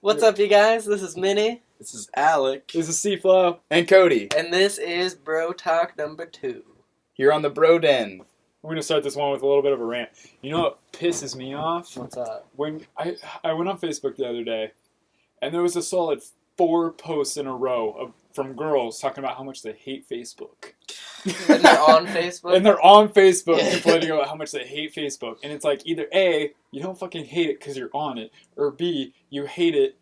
What's up, you guys? This is Minnie. This is Alec. This is C-Flow. And Cody. And this is BroTalk number 2. Here on TheBroDen. We're going to start this one with a little bit of a rant. You know what pisses me off? What's up? When I went on Facebook the other day, and there was a solid 4 posts in a row from girls talking about how much they hate Facebook. And they're on Facebook? And they're on Facebook complaining about how much they hate Facebook. And it's like, either A, you don't fucking hate it because you're on it, or B, you hate it,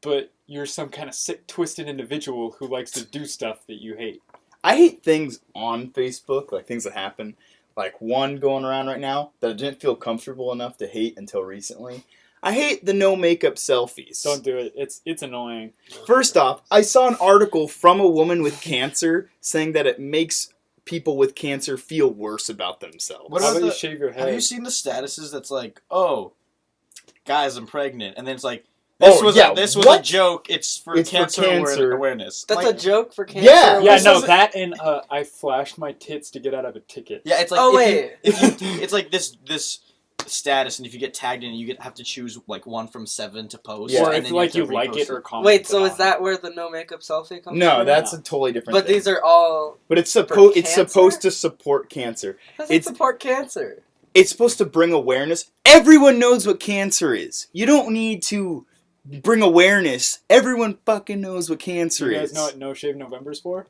but you're some kind of sick, twisted individual who likes to do stuff that you hate. I hate things on Facebook, like things that happen. Like one going around right now that I didn't feel comfortable enough to hate until recently. I hate the no makeup selfies. Don't do it. It's annoying. First off, I saw an article from a woman with cancer saying that it makes people with cancer feel worse about themselves. What How about about you shave your head? Have you seen the statuses that's like, oh, guys, I'm pregnant, and then it's like, this was a joke. It's for cancer awareness. That's like, a joke for cancer. Yeah. Yeah, This no, doesn't- that and I flashed my tits to get out of a ticket. Yeah, it's like Oh, it's like this status, and if you get tagged in it, you have to choose like 1 from 7 to post. Yeah. Or and if then like you have to like repost it or comment. Wait, so it is that where the no makeup selfie comes No, from? that's a totally different But thing. these are all... But it's for it's cancer? supposed to support cancer. How does it support cancer? It's supposed to bring awareness. Everyone knows what cancer is. You don't need to bring awareness. Everyone fucking knows what cancer You guys is. know what No Shave November's for?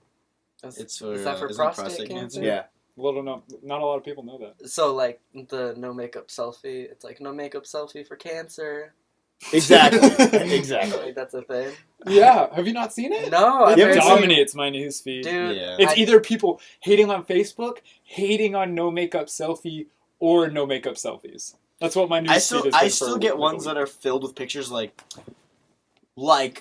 It's for, is that for isn't it prostate cancer? Yeah. Not a lot of people know that. So, like, the no makeup selfie, it's like no makeup selfie for cancer. Exactly. Exactly. Like, that's a thing. Yeah, have you not seen it? No, I've Yeah, never It seen- dominates my newsfeed. Dude, Yeah. It's I- either people hating on Facebook, hating on no makeup selfie, or no makeup selfies. That's what my newsfeed is. I still get ones that are filled with pictures like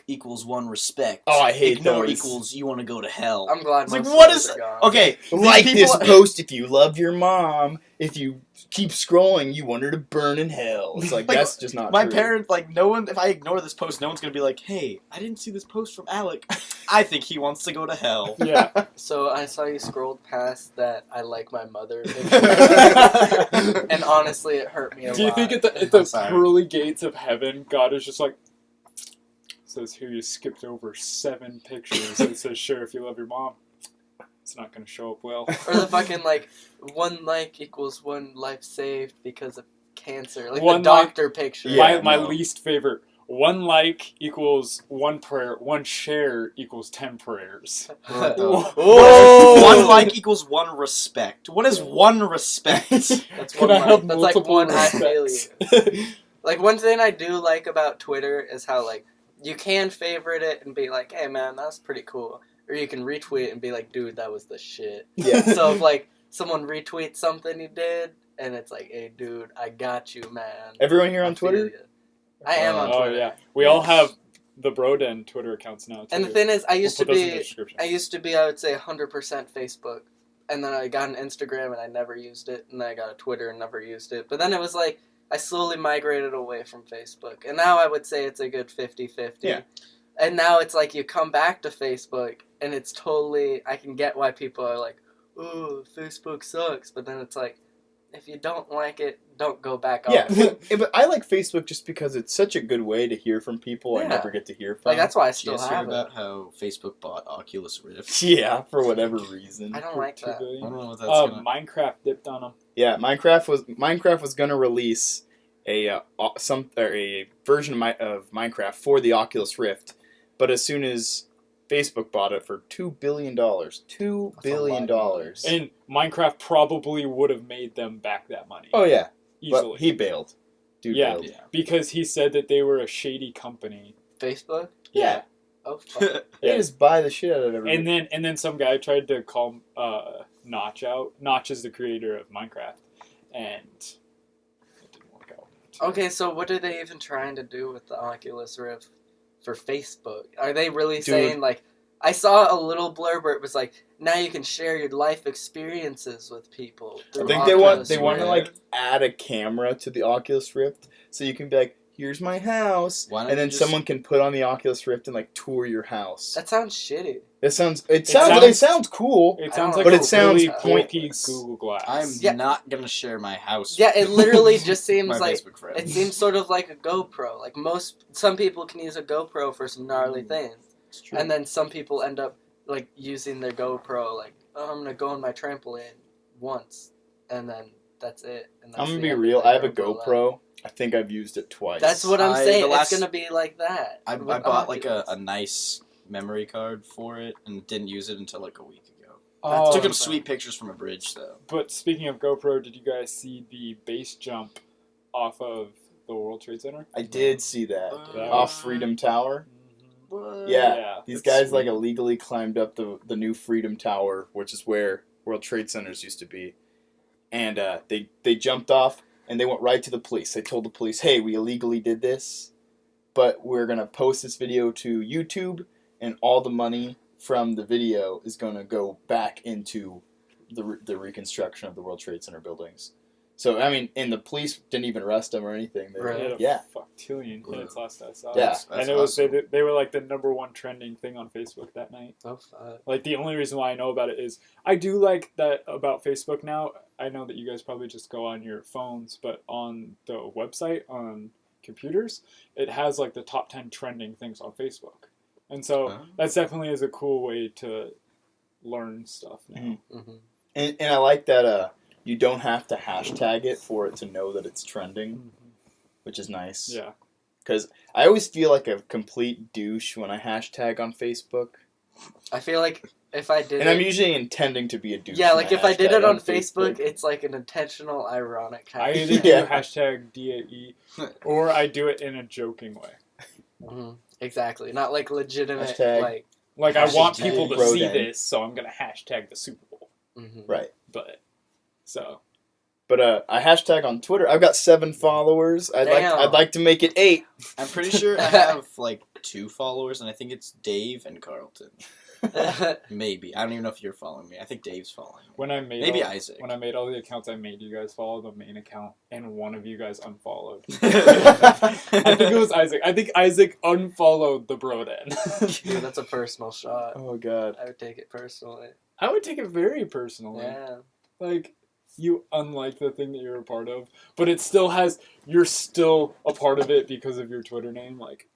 equals 1 respect. Oh, I hate Ignore those. equals you want to go to hell. I'm glad It's like, most what of is... those are gone. Okay, Like these this people- post, if you love your mom, if you keep scrolling, you want her to burn in hell. It's like, Like, that's just not My true. parents, like, no one, if I ignore this post, no one's going to be like, hey, I didn't see this post from Alec. I think he wants to go to hell. Yeah. So I saw you scrolled past that I like my mother picture. And honestly, it hurt me a lot. Do you think at I'm the sorry. pearly gates of heaven, God is just like, says here you skipped over 7 pictures. It says, sure, if you love your mom, it's not going to show up well. Or the fucking, like, 1 like equals 1 life saved because of cancer. Like, One the doctor picture. Yeah, my no. least favorite. 1 like equals 1 prayer. 1 share equals 10 prayers. Oh! 1 like equals 1 respect. What is 1 respect? That's Can 1 I have like. That's like multiple 1 I feel respects? you. Like, one thing I do like about Twitter is how, like, you can favorite it and be like, hey, man, that's pretty cool. Or you can retweet it and be like, dude, that was the shit. Yeah. So if, like, someone retweets something you did, and it's like, hey, dude, I got you, man. Everyone here I on feel Twitter? ya. I am on Oh Twitter. yeah, we all have the BroDen Twitter accounts now. And the too. thing is, I We'll used to put those in the be, description. I would say 100% Facebook. And then I got an Instagram and I never used it. And then I got a Twitter and never used it. But then it was like, I slowly migrated away from Facebook. And now I would say it's a good 50-50. Yeah. And now it's like you come back to Facebook and it's totally, I can get why people are like, ooh, Facebook sucks. But then it's like, if you don't like it, don't go back on Yeah, it. but I like Facebook just because it's such a good way to hear from people I Yeah. never get to hear from. Like, that's why I Did you still guys hear have it. about how Facebook bought Oculus Rift? Yeah, for whatever reason. I don't like $2 that. I billion. don't know what that's gonna... Minecraft dipped on them. Yeah, Minecraft was gonna release a version of Minecraft for the Oculus Rift, but as soon as Facebook bought it for $2 billion, $2 billion. And Minecraft probably would have made them back that money. Oh yeah, easily. but he bailed. Dude Yeah. bailed. Yeah. Because he said that they were a shady company. Facebook? Yeah. Oh, fuck. They just buy the shit out of everybody. And then some guy tried to call Notch out. Notch is the creator of Minecraft, and it didn't work out. Okay, so what are they even trying to do with the Oculus Rift for Facebook? Are they really Dude. saying, like, I saw a little blurb where it was like, now you can share your life experiences with people. I through think Oculus they want to Rift. like add a camera to the Oculus Rift, so you can be like, here's my house, Why don't and then you just- someone can put on the Oculus Rift and like tour your house. That sounds shitty. It sounds cool. It sounds I like don't a know. really But it sounds bulky pointless. Google Glass. I'm Yeah. not gonna share my house. Yeah, it literally just seems my like Facebook friends. it seems sort of like a GoPro. Like some people can use a GoPro for some gnarly things, It's true. and then some people end up like using their GoPro like, oh, I'm gonna go on my trampoline once, and then that's it. And that's I'm gonna the be end of real. their I have a life. GoPro. I think I've used it twice. That's what I'm I- saying. the last- It's gonna be like that. I with bought like a Oculus. nice memory card for it and didn't use it until like a week ago. Oh, Took some fun. sweet pictures from a bridge though. But speaking of GoPro, did you guys see the base jump off of the World Trade Center? I did see that That off was- Freedom Tower. What? Yeah. These That's guys like sweet. illegally climbed up the new Freedom Tower, which is where World Trade Centers used to be, and they jumped off and they went right to the police. They told the police, "Hey, we illegally did this, but we're gonna post this video to YouTube, and all the money from the video is gonna go back into the reconstruction of the World Trade Center buildings." So I mean, and the police didn't even arrest them or anything. They, Right. They had a Yeah. fucktillion hits last I saw. Yeah. That's And it was awesome. they were like the #1 trending thing on Facebook that night. Oh, fuck. Like the only reason why I know about it is I do like that about Facebook now. I know that you guys probably just go on your phones, but on the website on computers, it has like the top 10 trending things on Facebook. And so Oh. that's definitely is a cool way to learn stuff now. Mhm. Mm-hmm. And I like that you don't have to hashtag it for it to know that it's trending, which is nice. Yeah. Because I always feel like a complete douche when I hashtag on Facebook. I feel like if I did And I'm it, usually intending to be a douche. yeah, when like if I did hashtag it on Facebook, Facebook. it's like an intentional, ironic I hashtag. either Yeah. do hashtag DAE or I do it in a joking way. Mhm. Exactly, not like legitimate. Hashtag- Like, Like I want Hashtag people to BroTalk. see this, so I'm gonna hashtag the Super Bowl. mhm. Right. But so But I hashtag on Twitter. I've got 7 followers. Damn. I'd like to make it 8. I'm pretty sure I have like 2 followers, and I think it's Dave and Carlton. Maybe I don't even know if you're following me. I think Dave's following me. when I made Maybe all, Isaac. when I made all the accounts I made, you guys follow the main account, and one of you guys unfollowed. I I think it was Isaac. I think Isaac unfollowed the BroTalk. Dude, that's a personal shot. Oh, God. I would take it personally. I would take it very personally. Yeah. Like you unlike the thing that you're a part of, but it still has. You're still a part of it because of your Twitter name. Like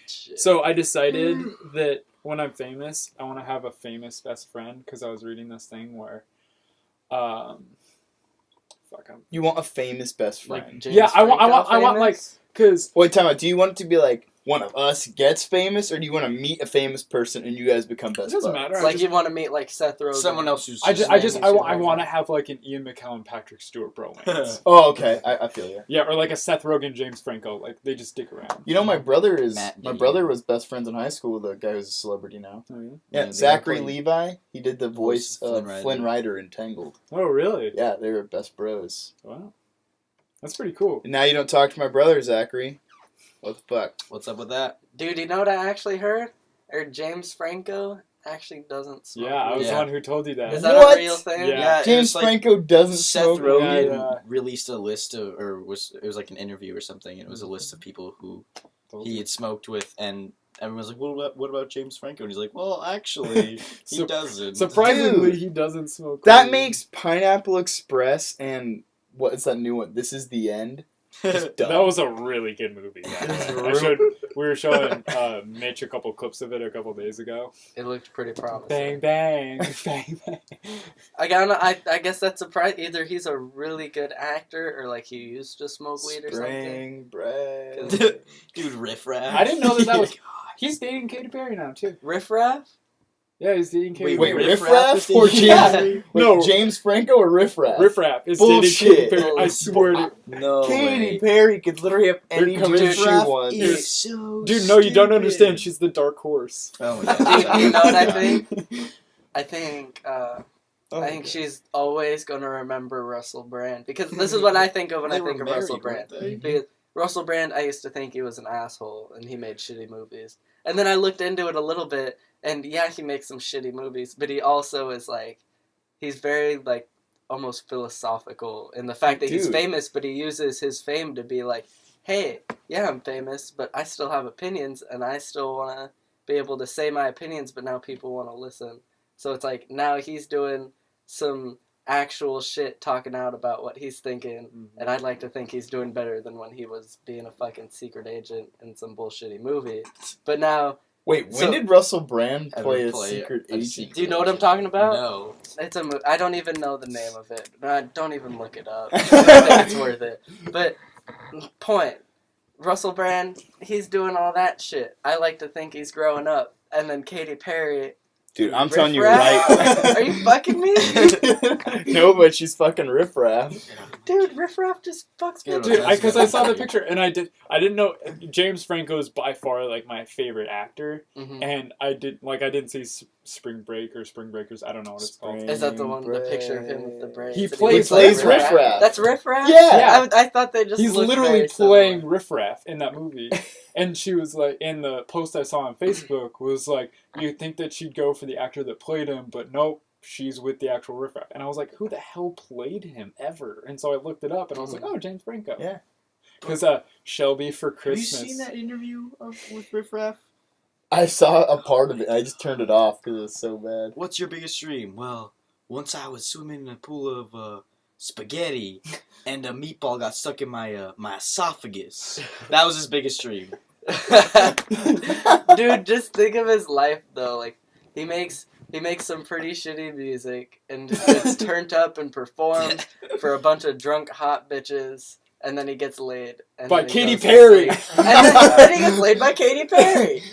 Shit. so, I decided that when I'm famous, I want to have a famous best friend because I was reading this thing where, You want a famous best Like friend. James Yeah, I want Franco like famous? because Wait, time out. Do you want it to be like one of us gets famous, or do you want to meet a famous person and you guys become it best doesn't buds? matter. It's like you want to meet like Seth Rogen. Someone else who's I name want to have like an Ian McKellen, Patrick Stewart bromance. Oh, okay. I feel you. Yeah, or like a Seth Rogen, James Franco. Like they just stick around. You know, my brother Matt was best friends in high school with a guy who's a celebrity now. Oh, yeah? Yeah, they Zachary were playing Levi. He did the voice Flynn of Rider. Flynn Rider in Tangled. Oh, really? Yeah, they were best bros. Wow, that's pretty cool. And now you don't talk to my brother, Zachary. What the fuck? What's up with that? Dude, you know what I actually heard? Or James Franco actually doesn't smoke. Yeah, I was Yeah. the one who told you that. Is that What? a real thing? Yeah. James it's like Franco doesn't Seth smoke. Rogen Yeah. released a list of, it was like an interview or something, and it was a list of people who Told he you. had smoked with, and everyone was like, what about James Franco? And he's like, well, actually, he Sup- doesn't. Surprisingly, Dude. he doesn't smoke. That weed. makes Pineapple Express and what is that new one? This Is the End. Just dumb. That was a really good movie. We were showing Mitch a couple clips of it a couple days ago. It looked pretty promising. Bang bang, bang bang. I guess that's surprising. Either he's a really good actor or like he used to smoke weed or something. Spring bread. Dude, Riff Raff. I didn't know that was. He's dating Katy Perry now too. Riff Raff? Yeah, he's dating Katy Wait, Perry. Riff Raff Raff is or the- James? Yeah. Wait, No. James Franco or Riff Raff? Riff Raff is Bullshit. dating Katy Perry. I swear to No Katy way. Perry could literally have any They're coming- dude she Raff wants. is so dude. No, you don't stupid. understand. She's the dark horse. Oh my Dude, god. you know what I think? I think Oh, I think she's always gonna remember Russell Brand because this is what I think of when They I were think of married, Russell weren't Brand. they? Because Russell Brand, I used to think he was an asshole and he made shitty movies. And then I looked into it a little bit, and yeah, he makes some shitty movies, but he also is like, he's very like almost philosophical in the fact that he's Dude. famous, but he uses his fame to be like, hey, yeah, I'm famous, but I still have opinions, and I still want to be able to say my opinions, but now people want to listen. So it's like, now he's doing some actual shit talking out about what he's thinking, and I'd like to think he's doing better than when he was being a fucking secret agent in some bullshitty movie. But now... Wait, when did Russell Brand play a secret agent? secret Do you know what I'm talking about? No. It's a I don't even know the name of it. Don't even look it up. I think it's worth it. But, point. Russell Brand, he's doing all that shit. I like to think he's growing up. And then Katy Perry... Dude, I'm telling you right. Are you fucking me? No, but she's fucking riffraff. Dude, riffraff just fucks me. Dude, because I saw the picture and I didn't know James Franco is by far like my favorite actor, and I didn't see Spring Break or Spring Breakers. I don't know what it's called. Is that the one? The picture of him with the braids. He plays riffraff. That's riffraff. Yeah. I thought they just. He's literally playing riffraff in that movie. And she was like, in the post I saw on Facebook was like, you'd think that she'd go for the actor that played him, but nope, she's with the actual riffraff. And I was like, who the hell played him ever? And so I looked it up and I was like, oh, James Franco. Yeah. Because Shelby for Christmas. Have you seen that interview with riffraff? I saw a part of it. I just turned it off because it was so bad. What's your biggest dream? Well, once I was swimming in a pool of spaghetti, and a meatball got stuck in my my esophagus. That was his biggest dream. Dude, just think of his life though. Like he makes some pretty shitty music and gets turned up and performed for a bunch of drunk hot bitches, and then he gets laid. And by then he Katy goes to Perry. sleep. And then he gets laid by Katy Perry.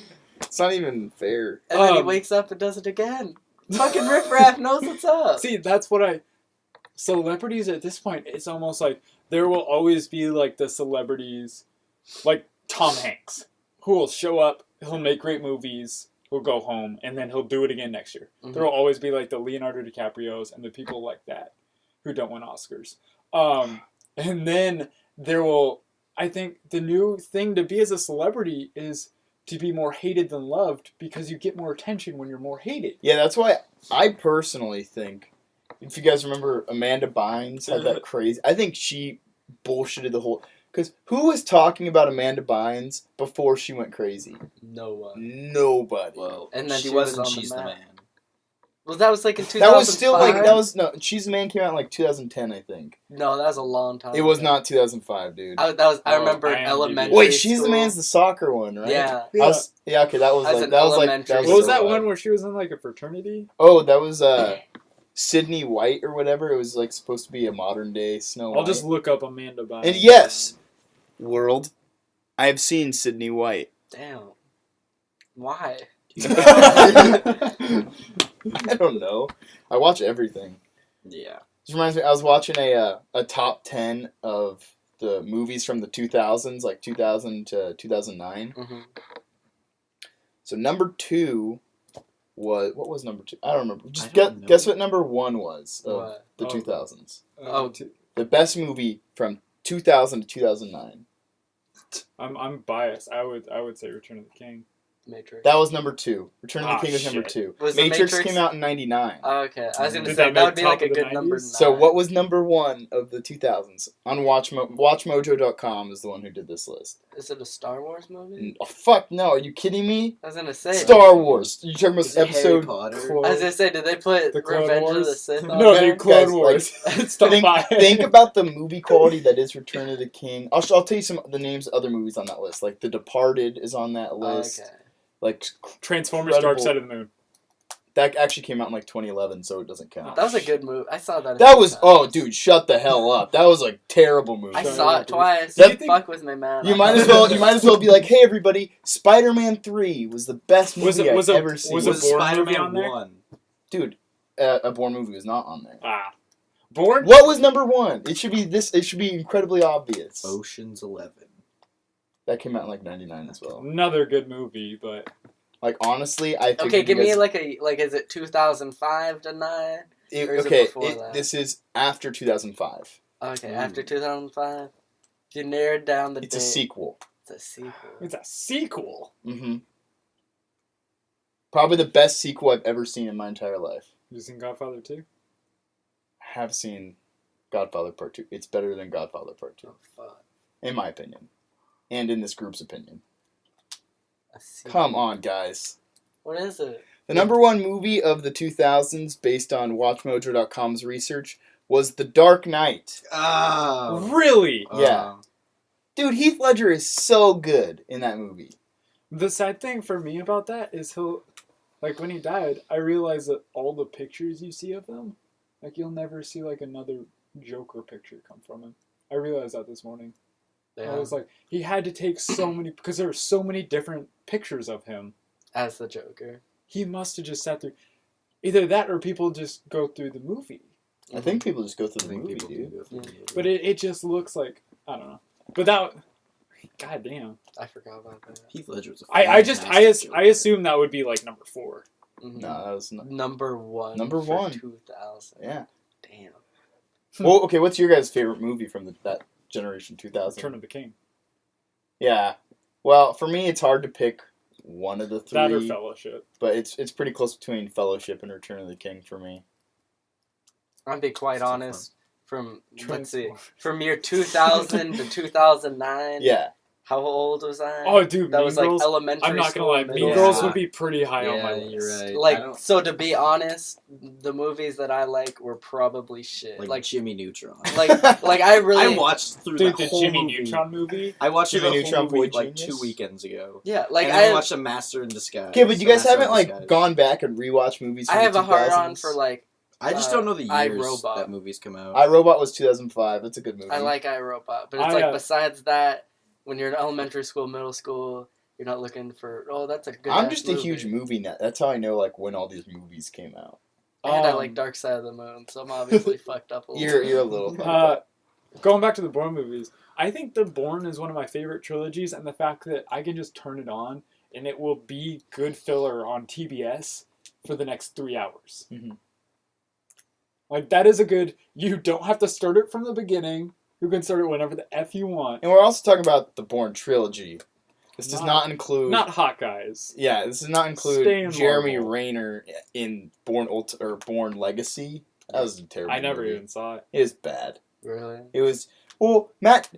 It's not even fair. And then he wakes up and does it again. Fucking riffraff knows what's up. See, that's what celebrities at this point, it's almost like there will always be like the celebrities, like Tom Hanks, who will show up, he'll make great movies, he'll go home, and then he'll do it again next year. There will always be like the Leonardo DiCaprios and the people like that who don't win Oscars. And then there will, I think the new thing to be as a celebrity is to be more hated than loved because you get more attention when you're more hated. Yeah, that's why I personally think, if you guys remember, Amanda Bynes had that crazy... I think she bullshitted the whole... Because who was talking about Amanda Bynes before she went crazy? No one. Nobody. Well, And then she was wasn't on She's the map. Man. Well, that was like in 2005. That was still like, She's the Man came out in like 2010, I think. No, that was a long time It was ago. not 2005, dude. I remember IMDb. elementary Wait, She's the school. Man's the soccer one, right? Yeah. Okay, that was As like an that was elementary What was so that bad. one where she was in like a fraternity? Oh, that was Sydney White or whatever. It was like supposed to be a modern day Snow White. I'll just look up Amanda Bynes. And yes, world, I have seen Sydney White. Damn. Why? I don't know. I watch everything. Yeah. This reminds me, I was watching a top 10 of the movies from the 2000s, like 2000 to 2009. Mm-hmm. So number 2 was... What was number 2? I don't remember. Just I don't know. guess what number 1 was of What? the Oh. 2000s. The The best movie from 2000 to 2009. I'm biased. I would say Return of the King. Matrix. That was number 2. Return of Ah, the King was number shit. 2. Was the Matrix Matrix- came out in 99. Oh, okay, I was gonna Did say that that would make be top like a of the good number 9. 90s? So what was number 1 of the 2000s? On WatchMojo.com is the one who did this list. Is it a Star Wars movie? Oh, fuck no, are you kidding me? I was gonna say. Star Wars. You talking about Is it Harry episode... Potter? I was gonna say, did they put The Clone Revenge Wars? of the Sith on No, there? dude, Clone Guys, Wars. It's top 5. Think about the movie quality that is Return of the King. I'll tell you some of the names of other movies on that list. Like The Departed is on that Oh, list. okay. Like Transformers Dark incredible- Side of the Moon. that actually came out in like 2011, so it doesn't count. That was a good movie. I saw that. a That few was times. dude, shut the hell up. That was a terrible movie. I saw it twice. That- Fuck with me, man. You might as well be like, hey everybody, Spider-Man 3 was the best movie I've ever seen. was a Was Bourne movie Spider-Man on there? 1? Dude, a Bourne movie was not on there. Bourne? What was number 1? It should be this. It should be incredibly obvious. Ocean's 11. That came out in like 99 as well. Another good movie, but Like honestly, I think Okay, give me like is it 2005 to 9? or is it before that? This is after 2005. Okay, after 2005. You narrowed down the It's date. a sequel. It's a sequel. it's a sequel. Mm-hmm. Probably the best sequel I've ever seen in my entire life. You seen Godfather 2? I have seen Godfather Part 2. It's better than Godfather Part 2, Oh fuck. in my opinion. and in this group's opinion. A sequel. Come on, guys. What is it? The number one movie of the 2000s, based on WatchMojo.com's research, was The Dark Knight. Oh. Really? Yeah. Dude, Heath Ledger is so good in that movie. The sad thing for me about that is like when he died, I realized that all the pictures you see of him, like you'll never see like another Joker picture come from him. I realized that this morning. Yeah. I was like, he had to take so many, because there were so many different pictures of him. As the Joker. He must have just sat through either that or people just go through the movie. I think people just go through the I think movie, people do dude. go through the movie. But it just looks like, I don't know. But that, god damn. I forgot about that. Heath Ledger was a I fantastic Joker. assume that would be like number 4. Mhm. No, that was not. Number one. Number for one. 2000. Yeah. Damn. Well, okay, what's your guys' favorite movie from that generation 2000? Return of the King. Yeah. Well, for me, it's hard to pick one of the three. That or Fellowship. But it's pretty close between Fellowship and Return of the King for me. I'll be quite It's tough honest. From let's see, Transform. from year 2000 to 2009. Yeah. How old was I? Oh, dude, that Mean was Girls. like elementary. I'm not gonna school, lie, middle Mean Yeah. Girls school. would be pretty high on my Yeah, list. you're right. I Like, don't- so to be honest, the movies that I like were probably shit. like Like, Jimmy Neutron. like I really. I watched through Dude, the the whole Jimmy movie. Neutron movie. I watched through Jimmy the whole Neutron movie Boy like Genius? 2 weekends ago. Yeah, like and then I I watched A Master in Disguise. Okay, but you guys Master in haven't like Disguise. gone back and rewatched movies. I From have the a hard 2000s? on for like I just don't know the I, years Robot. that movies come out. iRobot was 2005. That's a good movie. I like iRobot, but it's I, like besides that, when you're in elementary school, middle school, you're not looking for that's a good. I'm just a huge movie nut. That's how I know like when all these movies came out. And I like Dark Side of the Moon, so I'm obviously fucked up a little. You're a little. Going back to the Bourne movies, I think The Bourne is one of my favorite trilogies, and the fact that I can just turn it on and it will be good filler on TBS for the next 3 hours. Mhm. Like, that is a good. You don't have to start it from the beginning. You can start it whenever the F you want. And we're also talking about the Bourne trilogy. This does not include. Not Hot Guys. Yeah, this does not Stay include in Jeremy Marvel. Renner in Bourne Legacy. That was a terrible. I never movie. even saw it. It was bad. Really? It was. Well, Matt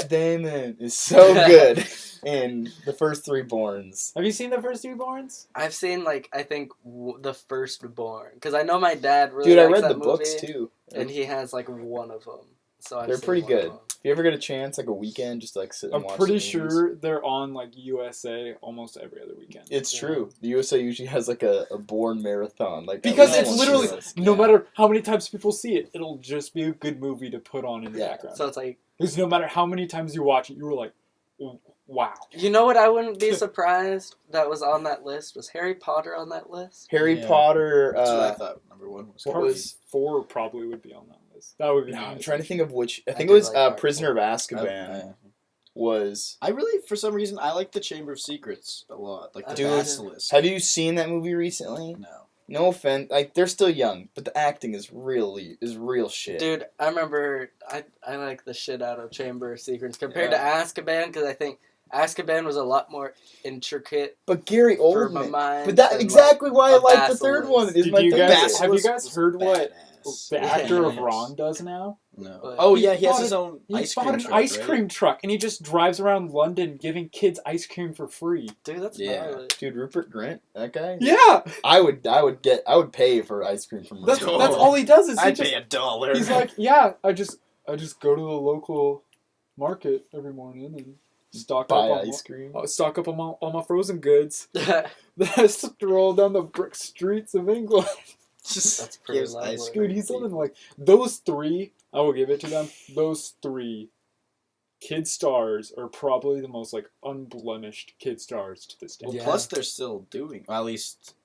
Damon is so good in the first 3 Bournes. Have you seen the first 3 Bournes? I've seen like I think the first Born because I know my dad really Dude, I likes read that the movie, books too. and he has like one of them. So I've They're seen pretty one of good. them. If you ever get a chance, like a weekend, just like sit and I'm watch. pretty some movies. sure they're on like USA almost every other weekend. It's Yeah. true. The USA usually has like a Bourne marathon, like Because at least it's once literally, a year. no matter how many times people see it, it'll just be a good movie to put on in the Yeah. background. So it's like Because no matter how many times you watch it, you were like, wow. you know what I wouldn't be surprised that was on that list was Harry Potter on that list. Harry Yeah. Potter. That's what I thought number 1 was. what Part was- 4 probably would be on that list. That would be No, I'm nice. trying to think of which. I I think do it was like Part Prisoner of Four. Azkaban. Was. I really, for some reason, I like the Chamber of Secrets a lot. Like the Dude, Basilisk. Have you seen that movie recently? No. No offense, like they're still young, but the acting is real shit. Dude, I remember I like the shit out of Chamber of Secrets compared to Azkaban because I think Azkaban was a lot more intricate But Gary for my Oldman. mind. But that's than, exactly why I a like the third Basilisk. one. Is Did my you the guys, Basilisk have you guys was heard what badass. the Yeah. actor of Yes. Ron does now? No. But Oh he yeah, he has bought his an- own He ice bought cream an truck, ice right? cream truck and he just drives around London giving kids ice cream for free. Dude, that's Yeah. gnarly. Dude, Rupert Grint, that guy. Yeah, I would pay for ice cream from that's Rupert. that's all he does is he I'd just pay $1. he's like, yeah, I just go to the local market every morning and stock Buy up on ice cream. stock up on all my frozen goods. Then I stroll down the brick streets of England. just That's pretty gives lovely. ice cream. Dude, he's something like those 3. I will give it to them. Those 3 kid stars are probably the most like unblemished kid stars to this day. Well, Yeah. plus they're still doing. Well, at least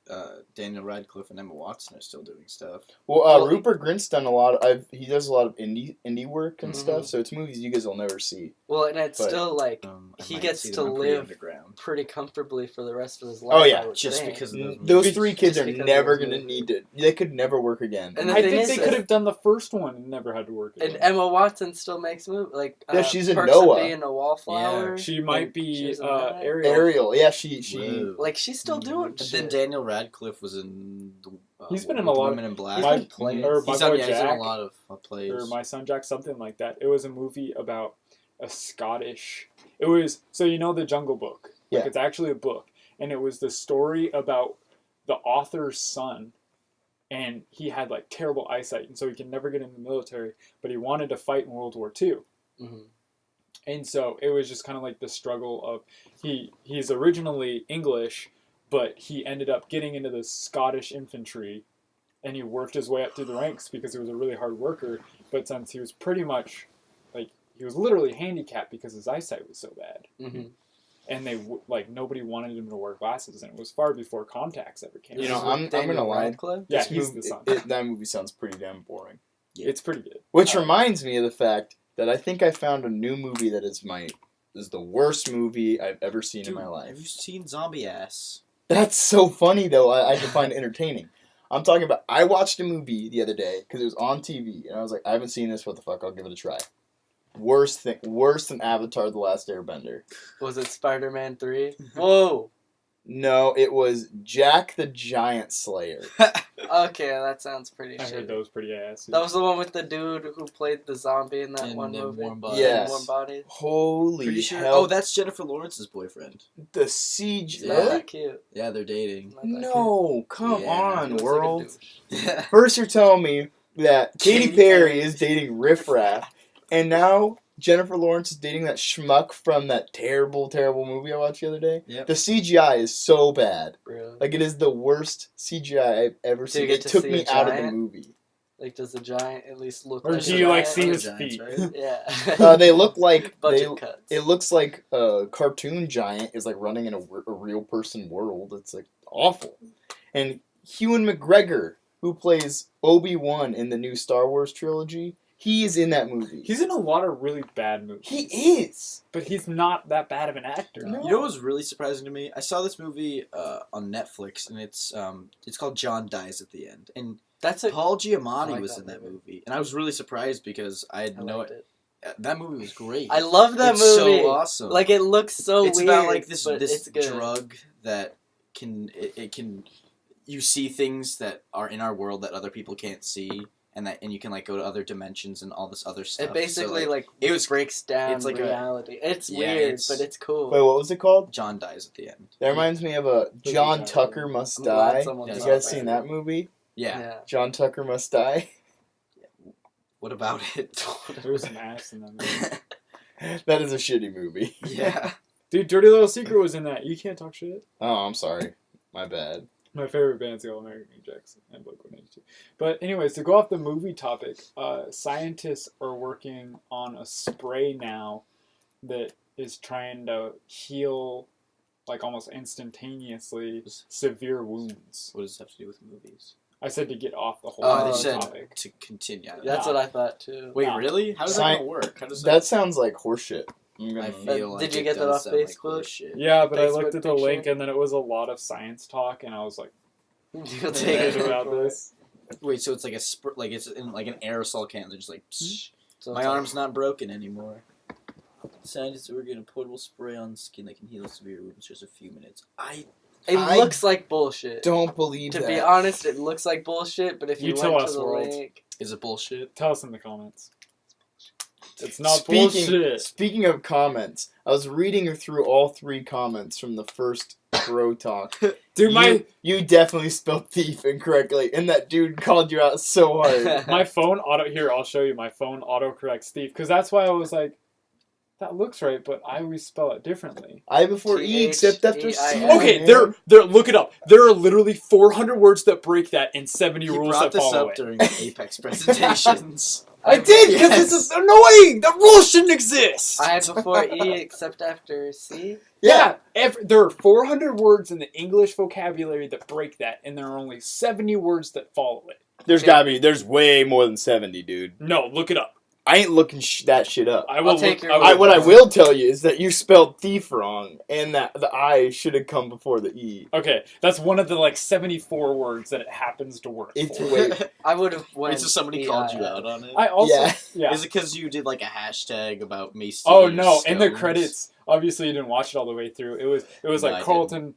Daniel Radcliffe and Emma Watson are still doing stuff. Well, Well, Rupert Grint's done a lot. He does a lot of indie work and Mhm. stuff. So it's movies you guys will never see. Well, and it's But, still like I he might gets see to them on Pretty live Underground. pretty comfortably for the rest of his life. Oh, yeah, I would just think. because of those. Those movies. 3 kids Just are because never of those gonna movies. need to. They could never work again. And the I thing think is they that- could have done the first one and never had to work And again. Emma Watson still makes movies. Like Yeah, she's in Perks of Noah. Being a Wallflower. She might And be she's in that. Ariel. Ariel, yeah, she. Whoa. Like she's still doing But shit. then Daniel Radcliffe was in. He's been in a lot of- Women in Black. He's My, been playing. or my He's on, boy yeah, he's in Jack, a lot of plays. or My Son Jack, something like that. It was a movie about a Scottish. It was so you know the Jungle Book. Like Yeah. it's actually a book, and it was the story about the author's son, and he had like terrible eyesight, and so he could never get in the military, but he wanted to fight in World War II. Mm-hmm. And so it was just kind of like the struggle of he's originally English, but he ended up getting into the Scottish infantry, and he worked his way up through the ranks because he was a really hard worker. But since he was pretty much like he was literally handicapped because his eyesight was so bad, Mm-hmm. and they nobody wanted him to wear glasses, and it was far before contacts ever came. You out. know, I'm gonna lie. Radcliffe? Yeah, This he's movie- the son. that movie sounds pretty damn boring. It's pretty good. Which reminds me of the fact that I think I found a new movie that is the worst movie I've ever seen in my Have life. you seen Zombie Ass? That's so funny though. I can find it entertaining. I'm talking about. I watched a movie the other day because it was on TV, and I was like, I haven't seen this. What the fuck? I'll give it a try. Worse than Avatar: The Last Airbender. Was it Spider-Man 3? Whoa. No, it was Jack the Giant Slayer. Okay, that sounds pretty I heard shitty. those pretty ass. That was the one with the dude who played the zombie in that In one movie. Warm Bodies. Yes. Warm Bodies. Holy Pretty sure. hell! Oh, that's Jennifer Lawrence's boyfriend. the CG. He's Yeah. not that cute. Yeah, they're dating. Not that cute. No, come Yeah. on, He looks world. like a douche. First, you're telling me that Katy Katy Perry Perry. is dating Riff Raff, and now Jennifer Lawrence is dating that schmuck from that terrible, terrible movie I watched the other day. Yep. The CGI is so bad. Really? Like, it is the worst CGI I've ever Do you seen. get It to took see me a out of the giant? movie. Like, does the giant at least look Or like do a you like giant? see Other his giants, feet? right? Yeah. They look like Budget cuts. it looks like a cartoon giant is like running in a real person world. It's like awful. And Ewan McGregor, who plays Obi-Wan in the new Star Wars trilogy, he is in that movie. He's in a lot of really bad movies. He is. But he's not that bad of an actor. No. You know what was really surprising to me? I saw this movie on Netflix, and it's called John Dies at the End, and That's a. Paul I Giamatti like was that in that movie. movie, and I was really surprised because I had I no. liked it. That movie was great. I love that It's movie. so awesome. Like, it looks so it's weird. about like this but this it's good. drug that it can you see things that are in our world that other people can't see, and you can like go to other dimensions and all this other stuff. It basically So, like it was breaks down it's like a- reality. It's Yeah, weird, it's- but it's cool. Wait, what was it called? John dies at the end. That reminds me of a John Tucker Must I'm glad Die. someone's You Yeah, guys not seen bad. that movie? Yeah. John Tucker Must Die. What about it? There was an ass in that movie. That is a shitty movie. yeah. Dude, Dirty Little Secret was in that. You can't talk shit. Oh, I'm sorry. My bad. My favorite band's the All American Rejects and Blink-182. But anyways, to go off the movie topic, scientists are working on a spray now that is trying to heal, like almost instantaneously, severe wounds. What does this have to do with movies? I said to get off the whole Oh, movie they said topic. to continue. That's Nah. what I thought too. Wait, Nah. really? How does Sci- that gonna work? How does That sounds like horseshit. I feel like Did you it get that does off sound like Facebook? horseshit. Yeah, but I Facebook looked at the picture? link and then it was a lot of science talk, and I was like, You'll "Take take it it about this." Wait, so it's like like it's in like an aerosol can. They're just like, psh, So my it's like- arm's not broken anymore. Scientists are working a portable spray on skin that can heal severe wounds in just a few minutes. It I looks like bullshit. Don't believe To that. be honest, it looks like bullshit. But if You you, tell went us, to the world. link, Is it bullshit? Tell us in the comments. It's not bullshit. Speaking of comments, I was reading through all 3 comments from the first BroTalk. Dude, You definitely spelled thief incorrectly, and that dude called you out so hard. my phone I'll show you. My phone autocorrects Steve, because that's why I was like, that looks right, but I always spell it differently. I before E except after C. T-H-E-I-N. Okay, man. there. Look it up. There are literally 400 words that break that, and 70 He rules brought that this follow up it. during the Apex presentations. I did, because Yes. this is annoying. The rules shouldn't exist. I had before E except after C. Yeah, there are 400 words in the English vocabulary that break that, and there are only 70 words that follow it. There's way more than 70, dude. No, look it up. I ain't looking that shit up. I will take look. your What I will tell you is that you spelled thief wrong, and that the I should have come before the E. Okay, that's one of the like 74 words that it happens to work It's for. way. I would have went. Wait, so somebody called you out on it? I also Yeah. Is it because you did like a hashtag about me Oh stealing no! In the stones? credits, obviously you didn't watch it all the way through. It was No, like I Carlton,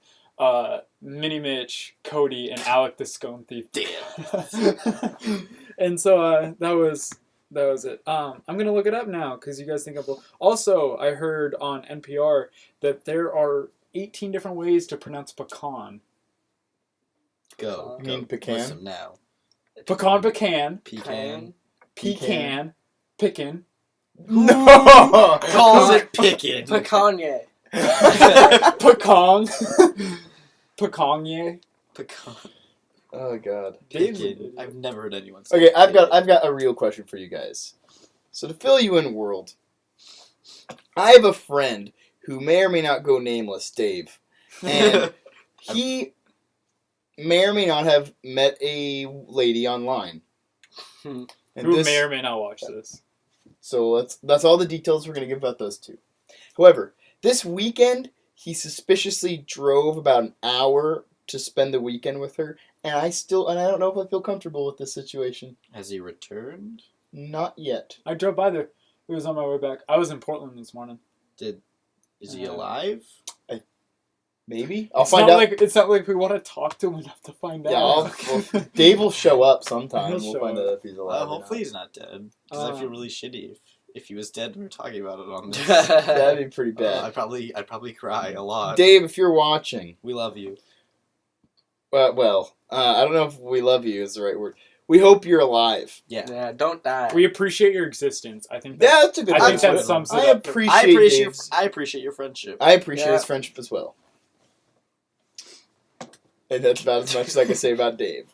Mini Mitch, Cody, and Alec the Scone Thief. Damn. And so that was That was it. I'm gonna look it up now because you guys think I'm. Also, I heard on NPR that there are 18 different ways to pronounce pecan. Go. You mean Go. pecan? Listen now. Pecan, Pecan. pecan, pickin. No! Calls it picking. Pecanye. Pecan. Pecanye. Pecan. Oh god. Picking. I've never heard anyone say Okay, I've picking. got a real question for you guys. So to fill you in, world, I have a friend who may or may not go nameless, Dave, and he may or may not have met a lady online. Hmm. And Who this, may or may not watch this. so that's all the details we're gonna give about those two. However, this weekend he suspiciously drove about an hour to spend the weekend with her, and I don't know if I feel comfortable with this situation. Has he returned? Not yet. I drove by there. It was on my way back. I was in Portland this morning. Is he alive? Maybe I'll It's find not out. like it's not like we want to talk to him enough to find Yeah, out. Dave will show up sometime. He'll We'll show find up. out if he's alive. or Hopefully not. he's not dead. Because I feel really shitty if he was dead and we were talking about it on this. That'd be pretty bad. I'd probably cry a lot. Dave, if you're watching, We love you. I don't know if "we love you" is the right word. We hope you're alive. Yeah, don't die. We appreciate your existence. I think Yeah, that's a good. I think way to that put it. sums it I up. appreciate. your friendship. I appreciate Yeah. his friendship as well. And that's about as much as I can say about Dave.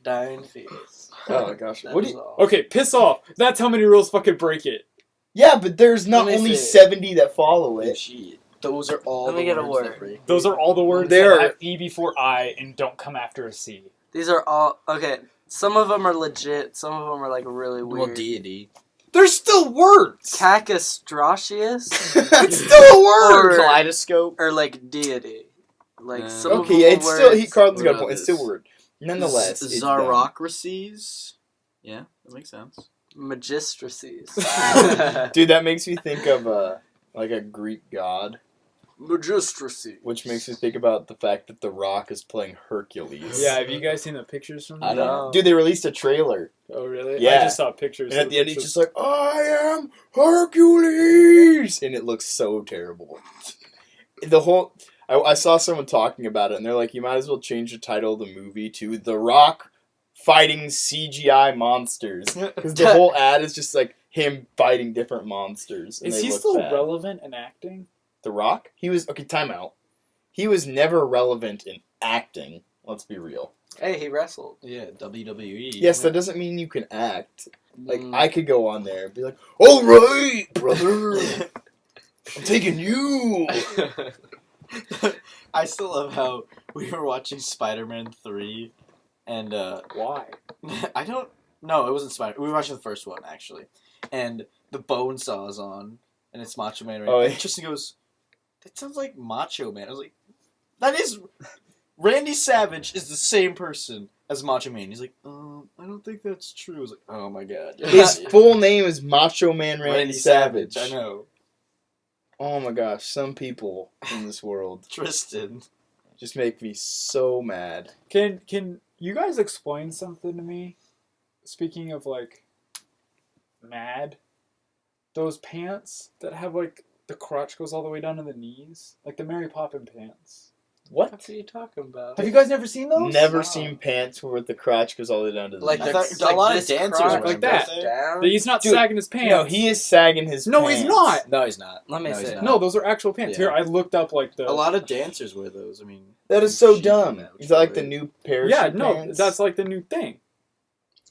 Dying fetus. Oh my gosh, That what do is you? all. Okay, piss off. That's how many rules fucking break it. Yeah, but there's not Let me only see. 70 that follow it. Shit. Those are all Let me the get a words that word. break. Those are all the words There that are- have E before I and don't come after a C. These are all okay. Some of them are legit. Some of them are like really Well, weird. deity. They're still words. Cacastrocius It's still a word. Or- Kaleidoscope. or like deity. Like Uh, some of Okay, them it's are still. words. Carlton's got a What point. It's is- still a word. Nonetheless, it's dumb. Zarocracies. Yeah, that makes sense. Magistracies. Dude, that makes me think of like a Greek god, Magistracy. which makes me think about the fact that The Rock is playing Hercules. Yeah, have you guys seen the pictures from I that? know. Dude, they released a trailer, Oh, really? Yeah. I just saw pictures. and at of the end he's pictures. just like, "I am Hercules," and it looks so terrible. The whole. I saw someone talking about it, and they're like, "You might as well change the title of the movie to The Rock Fighting CGI Monsters," because the whole ad is just like him fighting different monsters. And Is they he look still bad. relevant in acting? The Rock? He was okay. Time out. He was never relevant in acting. Let's be real. Hey, he wrestled. Yeah, WWE. Yes, that doesn't mean you can act. Like Mm. I could go on there and be like, "All right, brother, I'm taking you." I still love how we were watching Spider-Man 3, and Why? I don't. No, it wasn't Spider. We were watching the first one actually, and the bone saw is on, and it's Macho Man. Right? Oh, And yeah. Tristan goes, "That sounds like Macho Man." I was like, "That is." Randy Savage is the same person as Macho Man. He's like, I don't think that's true. I was like, oh my god. His full name is Macho Man Randy Savage. I know. Oh my gosh, some people in this world Tristan. just make me so mad. Can you guys explain something to me? Speaking of like mad, those pants that have like the crotch goes all the way down to the knees, like the Mary Poppins pants. What? What are you talking about? Have you guys never seen those? Never No. seen pants where the crotch goes all the way down to the Like knees. I the, thought a lot of this dancers crotch like that. goes down? He's not Dude, sagging his pants. No, he is sagging his No, pants. he's not. No, he's not. Let me no, see. he's not. No, those are actual pants. Yeah. Here, I looked up like the. A lot of dancers wear those. I mean, That is so Chic dumb. and Is that like the outrage. new parachute Yeah, no, pants? that's like the new thing.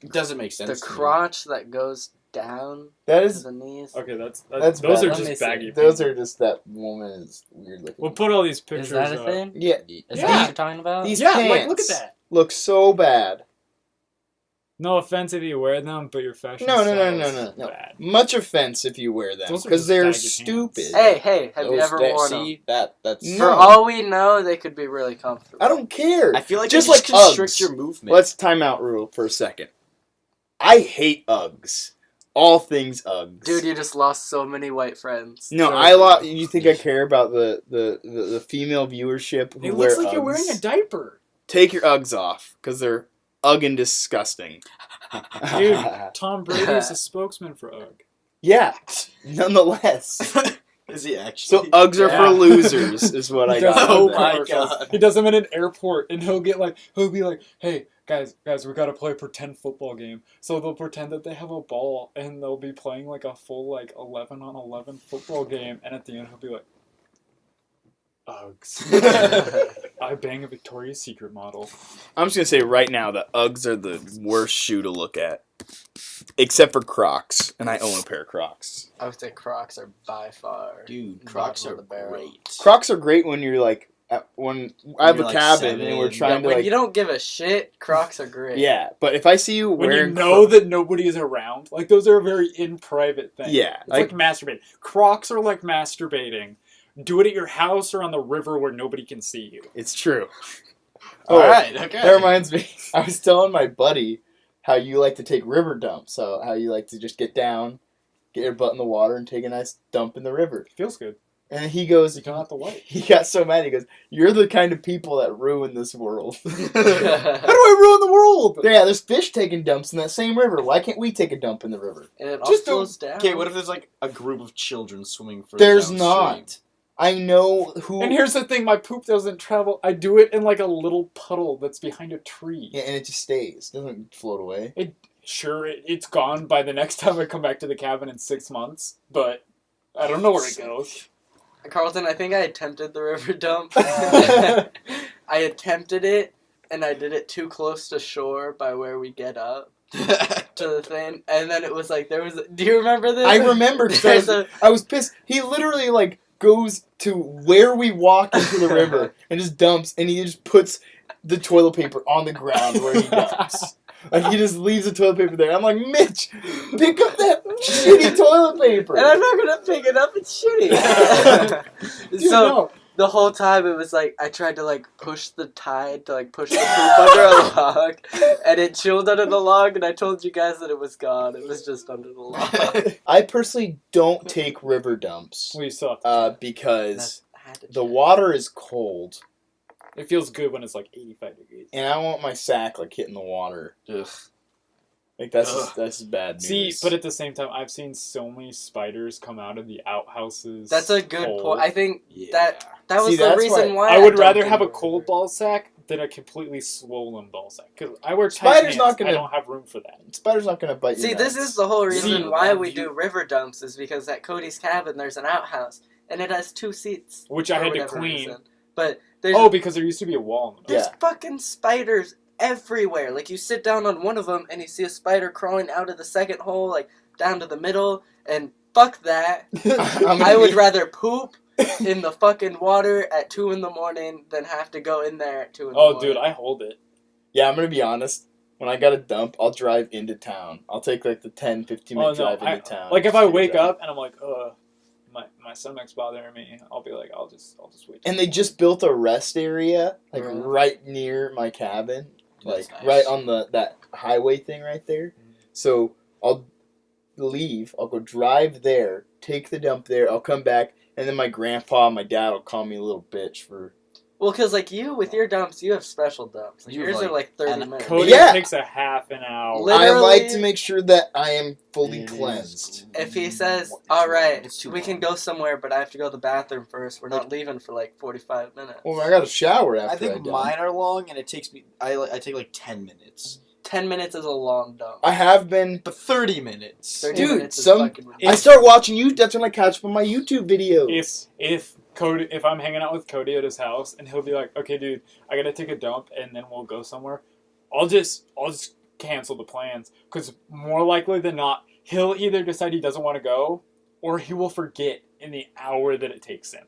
it doesn't make sense. The to me. crotch that goes down That to is. the knees. Okay, that's That's those bad. are Let me just see. baggy. Those pants. are just that woman is weird looking. We'll put all these pictures. Is that a up. thing? Yeah, Is Yeah. that what you're talking about? these Yeah, pants like look at that. look so bad. No offense if you wear them, but your fashion. No, style is no. bad. Much offense if you wear them Those are because just they're baggy stupid. pants. Hey, have you Those ever that- worn them? See, that's. No. For all we know, they could be really comfortable. I don't care. I feel like Just they just like constrict Uggs. your movement. Let's time out rule for a second. I hate Uggs. All things Uggs. Dude, you just lost so many white friends. No, Joking. You think I care about the female viewership who It wear looks like Uggs? you're wearing a diaper. Take your Uggs off because they're ugh and disgusting. Dude, Tom Brady is a spokesman for UGG. Yeah, nonetheless. Is he actually? So Uggs are for Yeah. losers, is what I He does got. them Oh in out of that. my commercials. God. He does them in an airport, and he'll be like, "Hey, guys, we gotta play a pretend football game." So they'll pretend that they have a ball, and they'll be playing like a full 11-on-11 football game, and at the end he'll be like, "Uggs." I bang a Victoria's Secret model. I'm just gonna say right now that Uggs are the worst shoe to look at, except for Crocs, and I own a pair of Crocs. I would say Crocs are by far. Dude, bottom Crocs of are the barrel. great. Crocs are great when you're like when I have you're, a like, cabin 7. and we're Yeah, trying to when like you don't give a shit, Crocs are great. yeah. But if I see you When wearing you know that nobody is around, like those are a very in private thing. Yeah, It's like masturbating. Crocs are like masturbating. Do it at your house or on the river where nobody can see you. it's true. All right, okay. That reminds me. I was telling my buddy how you like to take river dumps. So how you like to just get down, get your butt in the water, and take a nice dump in the river. Feels good. And he goes, You don't have to wipe. he got so mad. He goes, "You're the kind of people that ruin this world." How do I ruin the world? Yeah, there's fish taking dumps in that same river. Why can't we take a dump in the river? And it all Just flows down. Okay, what if there's like a group of children swimming for? There's not. I know who. And here's the thing, my poop doesn't travel. I do it in like a little puddle that's behind a tree. Yeah, and it just stays. Doesn't float away. Sure, it's gone by the next time I come back to the cabin in 6 months, but I don't know where it goes. Carlton, I think I attempted the river dump. I attempted it, and I did it too close to shore by where we get up to the thing. And then it was like, do you remember this? I remember because I was pissed. He literally like goes to where we walk into the river and just dumps, and he just puts the toilet paper on the ground where he dumps. Like he just leaves the toilet paper there. I'm like, Mitch, pick up that shitty toilet paper. And I'm not going to pick it up. It's shitty. Dude, So no. the whole time it was like, I tried to like push the tide to like push the poop under a log. And it chilled under the log. And I told you guys that it was gone. It was just under the log. I personally don't take river dumps Well, you still have to. because I had to the check. water is cold, It feels good when it's like 85 degrees. and I want my sack like hitting the water. Ugh. Like that's Ugh. that's bad news. See, but at the same time, I've seen so many spiders come out of the outhouses. That's a good cold. point. I think Yeah. that was See, the that's reason why I would dumped rather in have the a cold river. ball sack than a completely swollen ball sack. Because I wear tight Spider's pants. not gonna- I don't have room for that. spider's not gonna bite you. See, this is the whole reason See, why have we you- do river dumps is because at Cody's cabin there's an outhouse and it has 2 seats. Which I for had to whatever clean. reason. But there's Oh, because there used to be a wall in the middle. there's Yeah. fucking spiders everywhere. Like you sit down on one of them and you see a spider crawling out of the second hole, like down to the middle. And fuck that. I would rather poop in the fucking water at 2 a.m. than have to go in there at 2 a.m. Oh, dude, I hold it. Yeah, I'm gonna be honest. When I got a dump, I'll drive into town. I'll take like the 10, 15 minute drive into town. Like if I Just wake drive. up and I'm like, my stomach's bothering me, I'll be like, I'll just wait. And they just built a rest area like Really? right near my cabin, like That's nice. right on that highway thing right there. So I'll leave. I'll go drive there, take the dump there. I'll come back, and then my grandpa, and my dad will call me a little bitch for. Well, because like you with your dumps, you have special dumps. Like, You have, yours are like 30 an- minutes. Cody Yeah. takes a half an hour. Literally- I like to make sure that I am fully It is cleansed. If he says, It's "All long. right, It's too we can long. go somewhere, but I have to go to the bathroom first. We're not leaving for like 45 minutes." Well, I got a shower after I think dump. mine are long, and it takes me. I take like 10 minutes, 10 minutes is a long dump. I have been. but 30 minutes. 30 Dude, minutes is some- fucking I start watching you. That's when I catch up on my YouTube videos. If I'm hanging out with Cody at his house and he'll be like, okay, dude, I gotta take a dump and then we'll go somewhere, I'll just cancel the plans because more likely than not, he'll either decide he doesn't want to go or he will forget in the hour that it takes him.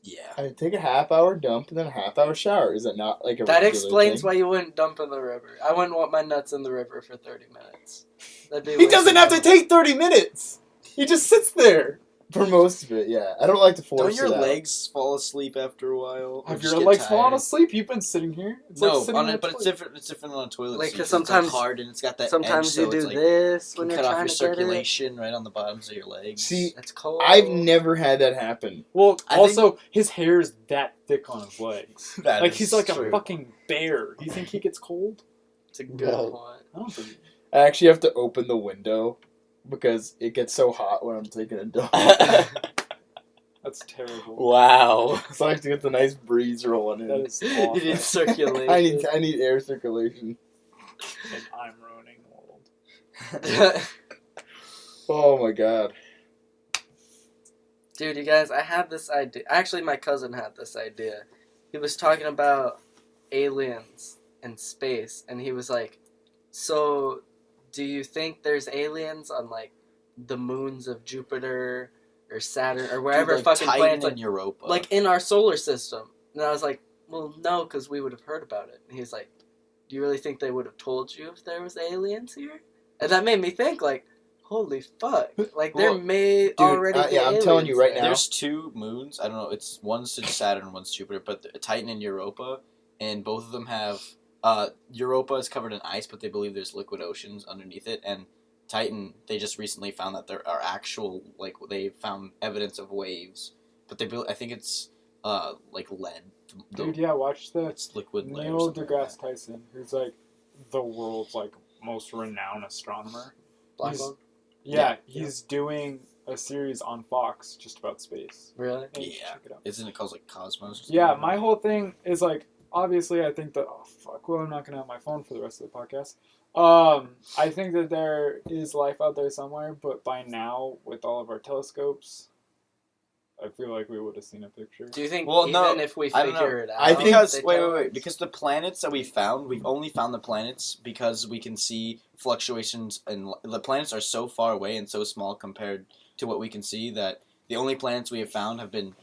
Yeah. I take a half hour dump and then a half hour shower. Is that not like a That regular explains thing? why you wouldn't dump in the river. I wouldn't want my nuts in the river for 30 minutes. That'd be He way doesn't too have to long. take 30 minutes. He just sits there for most of it. Yeah, I don't like to force Don't your it out. legs fall asleep after a while? or Have just your get legs fallen tired? asleep? You've been sitting here. It's No, like sitting on on it, but a it's toilet. different. It's different on a toilet Like, seat. 'cause It's, like, sometimes- hard and it's got that Sometimes edge, you so do it's like, this you when can you're cut off trying your to get it. circulation right on the bottoms of your legs. See, It's cold. I've never had that happen. Well, I also, his hair is that thick on his legs. That Like, is he's like a true. fucking bear. You think he gets cold? It's a good No. point. I don't think. I actually have to open the window because it gets so hot when I'm taking a dump. That's terrible. Wow. So I have to get the nice breeze rolling in. That is You awful. need circulation. I need air circulation. And I'm ruining the world. Oh my god. Dude, you guys, I had this idea. Actually, my cousin had this idea. He was talking about aliens and space, and he was like, so, do you think there's aliens on, like, the moons of Jupiter or Saturn or wherever Dude, like fucking Titan planets, and Europa. like, in our solar system? And I was like, well, no, because we would have heard about it. And he's like, do you really think they would have told you if there was aliens here? And that made me think, like, holy fuck. Like, there Well, may already be I'm telling you aliens right there. now. There's two moons. I don't know. It's one's to Saturn, one's Jupiter. But Titan and Europa, and both of them have. Europa is covered in ice, but they believe there's liquid oceans underneath it. And Titan, they just recently found that there are actual they found evidence of waves, but I think it's like lead. Dude, yeah, watch the It's liquid lead. or Neil something like deGrasse Tyson, who's like the world's like most renowned astronomer. Black He's- hole? Yeah, he's doing a series on Fox just about space. Really? Hey, you should Yeah. check it out. that. Isn't it called like Cosmos? Or something Yeah, like my that? whole thing is like, obviously, I think that, oh fuck, well, I'm not gonna have my phone for the rest of the podcast. I think that there is life out there somewhere, but by now, with all of our telescopes, I feel like we would have seen a picture. Do you think Well, even no, if we I don't know. figure it out, I think- Because they wait, tell us? because the planets that we found, we've only found the planets because we can see fluctuations, and the planets are so far away and so small compared to what we can see that the only planets we have found have been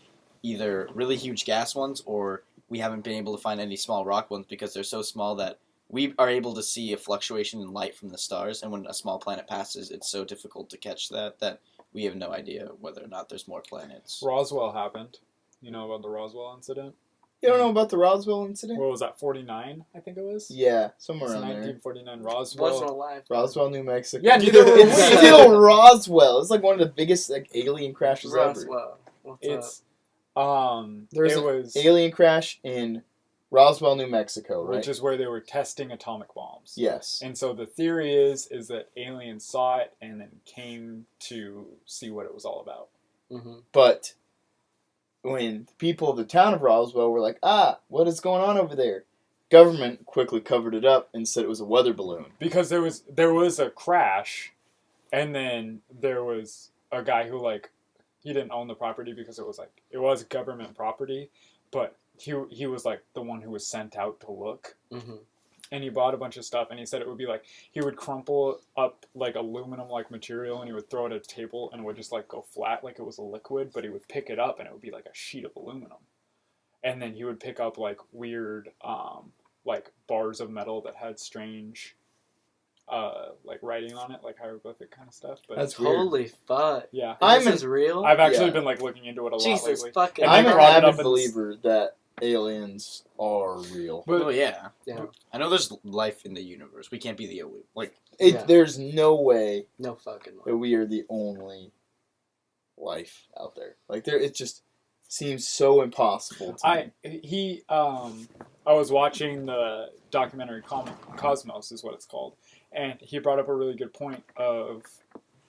either really huge gas ones, or we haven't been able to find any small rock ones because they're so small that we are able to see a fluctuation in light from the stars, and when a small planet passes, it's so difficult to catch that we have no idea whether or not there's more planets. Roswell happened. You know about the Roswell incident? You don't know about the Roswell incident? What was that, 49, I think it was? Yeah, somewhere It's around there. 1949 Roswell. wasn't alive. Roswell, New Mexico. Yeah, neither were we. It's still Roswell. It's like one of the biggest like alien crashes ever. Roswell. What's It's, There's it an was, alien crash in Roswell, New Mexico, right? which is where they were testing atomic bombs. Yes. And so the theory is that aliens saw it and then came to see what it was all about. up? Mm-hmm. But when the people of the town of Roswell were like, what is going on over there? Government quickly covered it up and said it was a weather balloon. Because there was a crash, and then there was a guy who like he didn't own the property because it was government property, but he was like the one who was sent out to look, Mm-hmm. and he bought a bunch of stuff, and he said it would be like he would crumple up like aluminum like material, and he would throw it at a table, and it would just like go flat like it was a liquid, but he would pick it up and it would be like a sheet of aluminum, and then he would pick up like weird like bars of metal that had strange like writing on it, like hieroglyphic kind of stuff. But That's weird. Holy fuck. yeah, This is real? I've actually Yeah. been like looking into it a lot Jesus lately. fucking And I'm they an brought it up avid in believer that aliens are real. But Oh yeah. Yeah. I know there's life in the universe. We can't be the only. Like, Yeah. There's no way No fucking way. that we are the only life out there. Like there, it just seems so impossible. To me. I was watching the documentary Cosmos is what it's called, and he brought up a really good point of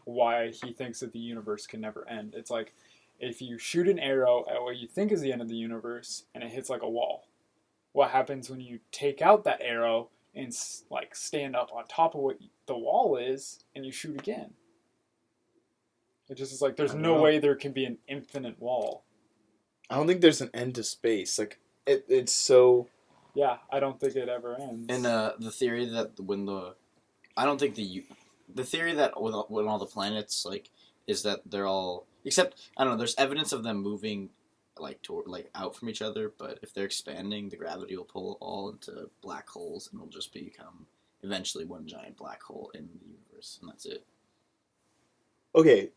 why he thinks that the universe can never end. It's like if you shoot an arrow at what you think is the end of the universe and it hits like a wall, what happens when you take out that arrow and like stand up on top of what the wall is and you shoot again? It just is like there's I don't no know. way there can be an infinite wall. I don't think there's an end to space. Like it's so. Yeah, I don't think it ever ends. and the theory that I don't think the theory that when all the planets like is that they're all except I don't know. There's evidence of them moving like out from each other, but if they're expanding, the gravity will pull all into black holes, and it'll just become eventually one giant black hole in the universe, and that's it. Okay,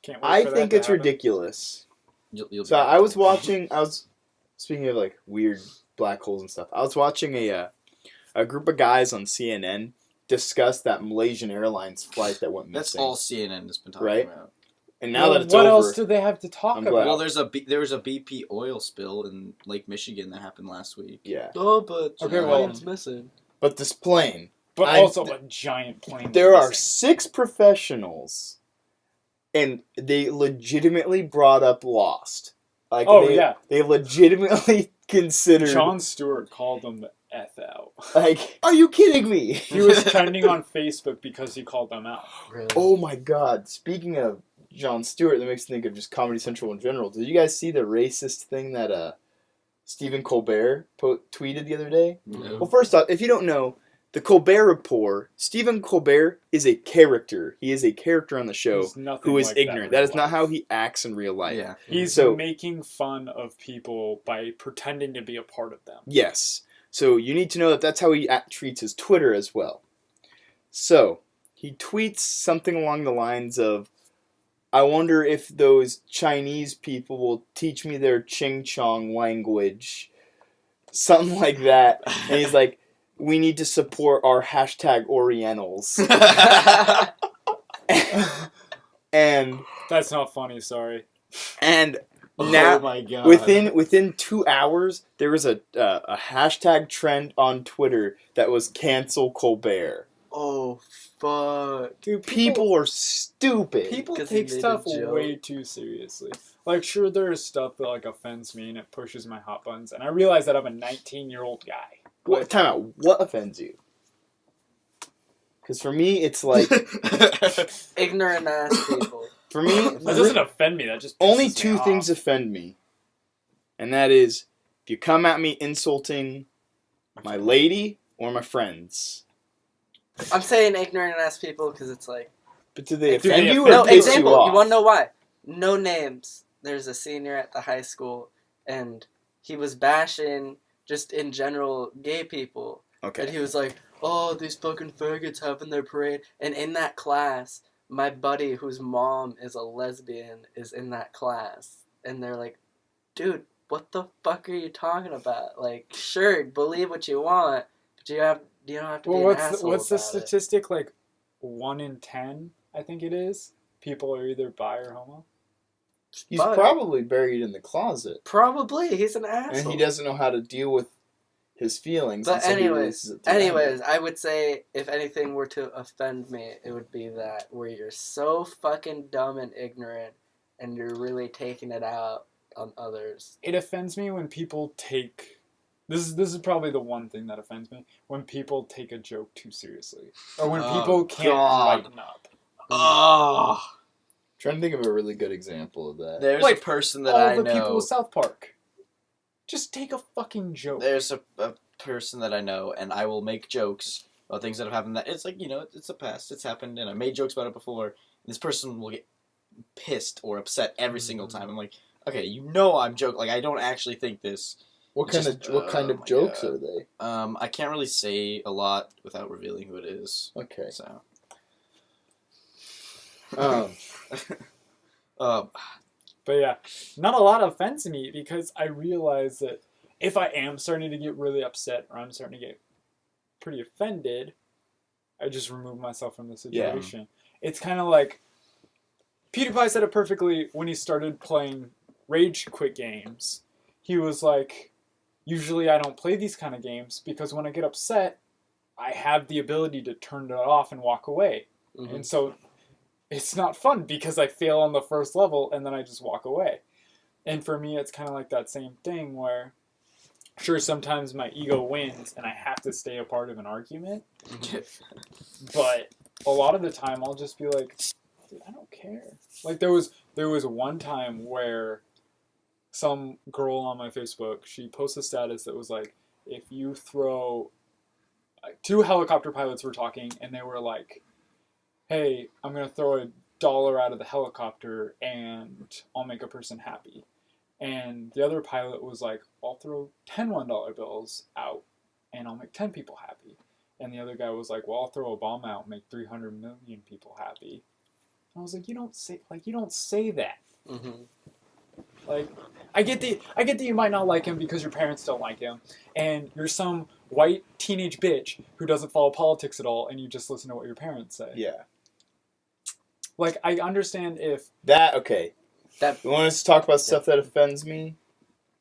Can't wait I for that think to it's happen. ridiculous. You'll So be- I was watching. Speaking of like weird black holes and stuff. I was watching a group of guys on CNN discuss that Malaysian Airlines flight that went That's missing. all CNN has been talking Right? about. And now that it's what over, else do they have to talk I'm about? glad. Well, there was a BP oil spill in Lake Michigan that happened last week. yeah. Oh, but Okay, okay, well- it's missing. but this plane. But also a giant plane. There are missing. 6 professionals, and they legitimately brought up Lost. Like, they legitimately considered. Jon Stewart called them the F out. Like, are you kidding me? He was trending on Facebook because he called them out. Really? Oh my God! Speaking of Jon Stewart, that makes me think of just Comedy Central in general. Did you guys see the racist thing that Stephen Colbert tweeted the other day? No. Well, first off, if you don't know, the Colbert Report, Stephen Colbert is a character. He is a character on the show He's nothing who is like ignorant. in That real is not life. how he acts in real life. Yeah. He's So- making fun of people by pretending to be a part of them. Yes. So you need to know that that's how he treats his Twitter as well. So he tweets something along the lines of, I wonder if those Chinese people will teach me their Ching Chong language. Something like that. And he's like, we need to support our hashtag Orientals. and That's not funny, sorry. and Oh now my God. within 2 hours there was a hashtag trend on Twitter that was cancel Colbert. Oh, fuck. Dude, People are stupid. People 'Cause he take made a stuff joke. way too seriously. Like, sure, there is stuff that like offends me and it pushes my hot buttons, and I realize that I'm a 19-year-old guy. What time out? What offends you? Because for me, it's like Ignorant ass people. for me, That doesn't offend me. That just pisses only me 2 off. things offend me, and that is if you come at me insulting my lady or my friends. I'm saying ignorant ass people because it's like. But do they Do offend they you offend or No, piss example. you off? You want to know why? No names. There's a senior at the high school, and he was bashing just in general gay people. And Okay. he was like, "Oh, these fucking faggots having their parade." And in that class, my buddy, whose mom is a lesbian, is in that class, and they're like, "Dude, what the fuck are you talking about? Like, sure, believe what you want, but you don't have to Well, be an what's asshole what's the about it." statistic? Like 1 in 10, I think it is. People are either bi or homo. He's But- probably buried in the closet, Probably, he's an asshole. and he doesn't know how to deal with his feelings. But and so he releases it to anyways, I would say if anything were to offend me, it would be that where you're so fucking dumb and ignorant, and you're really taking it out on others. It offends me when people take. This is probably the one thing that offends me when people take a joke too seriously, or when Oh, people can't God. lighten up. Oh, trying to think of a really good example of that. there's Like, a person that All I the know. people of South Park. Just take a fucking joke. There's a person that I know, and I will make jokes about things that have happened. That it's like, it's a past, it's happened, and I made jokes about it before. And this person will get pissed or upset every single time. I'm like, okay, I'm joking. Like, I don't actually think this. What kind of Oh my jokes God. are they? I can't really say a lot without revealing who it is. Okay. So, Um, But yeah, not a lot offends me because I realize that if I am starting to get really upset or I'm starting to get pretty offended, I just remove myself from the situation. It's kind of like PewDiePie said it perfectly when he started playing Rage Quit games. He was like, usually I don't play these kind of games because when I get upset, I have the ability to turn it off and walk away. Mhm. And so it's not fun because I fail on the first level and then I just walk away. And for me, it's kind of like that same thing where, sure, sometimes my ego wins and I have to stay a part of an argument. But a lot of the time, I'll just be like, dude, I don't care. Like there was one time where some girl on my Facebook, she posted a status that was like, if you throw, like, 2 helicopter pilots were talking and they were like, hey, I'm going to throw $1 out of the helicopter and I'll make a person happy. And the other pilot was like, I'll throw 10 $1 bills out and I'll make 10 people happy. And the other guy was like, well, I'll throw a bomb out and make 300 million people happy. And I was like, you don't say that. Mhm. Like, I get that you might not like him because your parents don't like him, and you're some white teenage bitch who doesn't follow politics at all, and you just listen to what your parents say. yeah. Like, I understand if That, okay. That You want us to talk about stuff that offends me?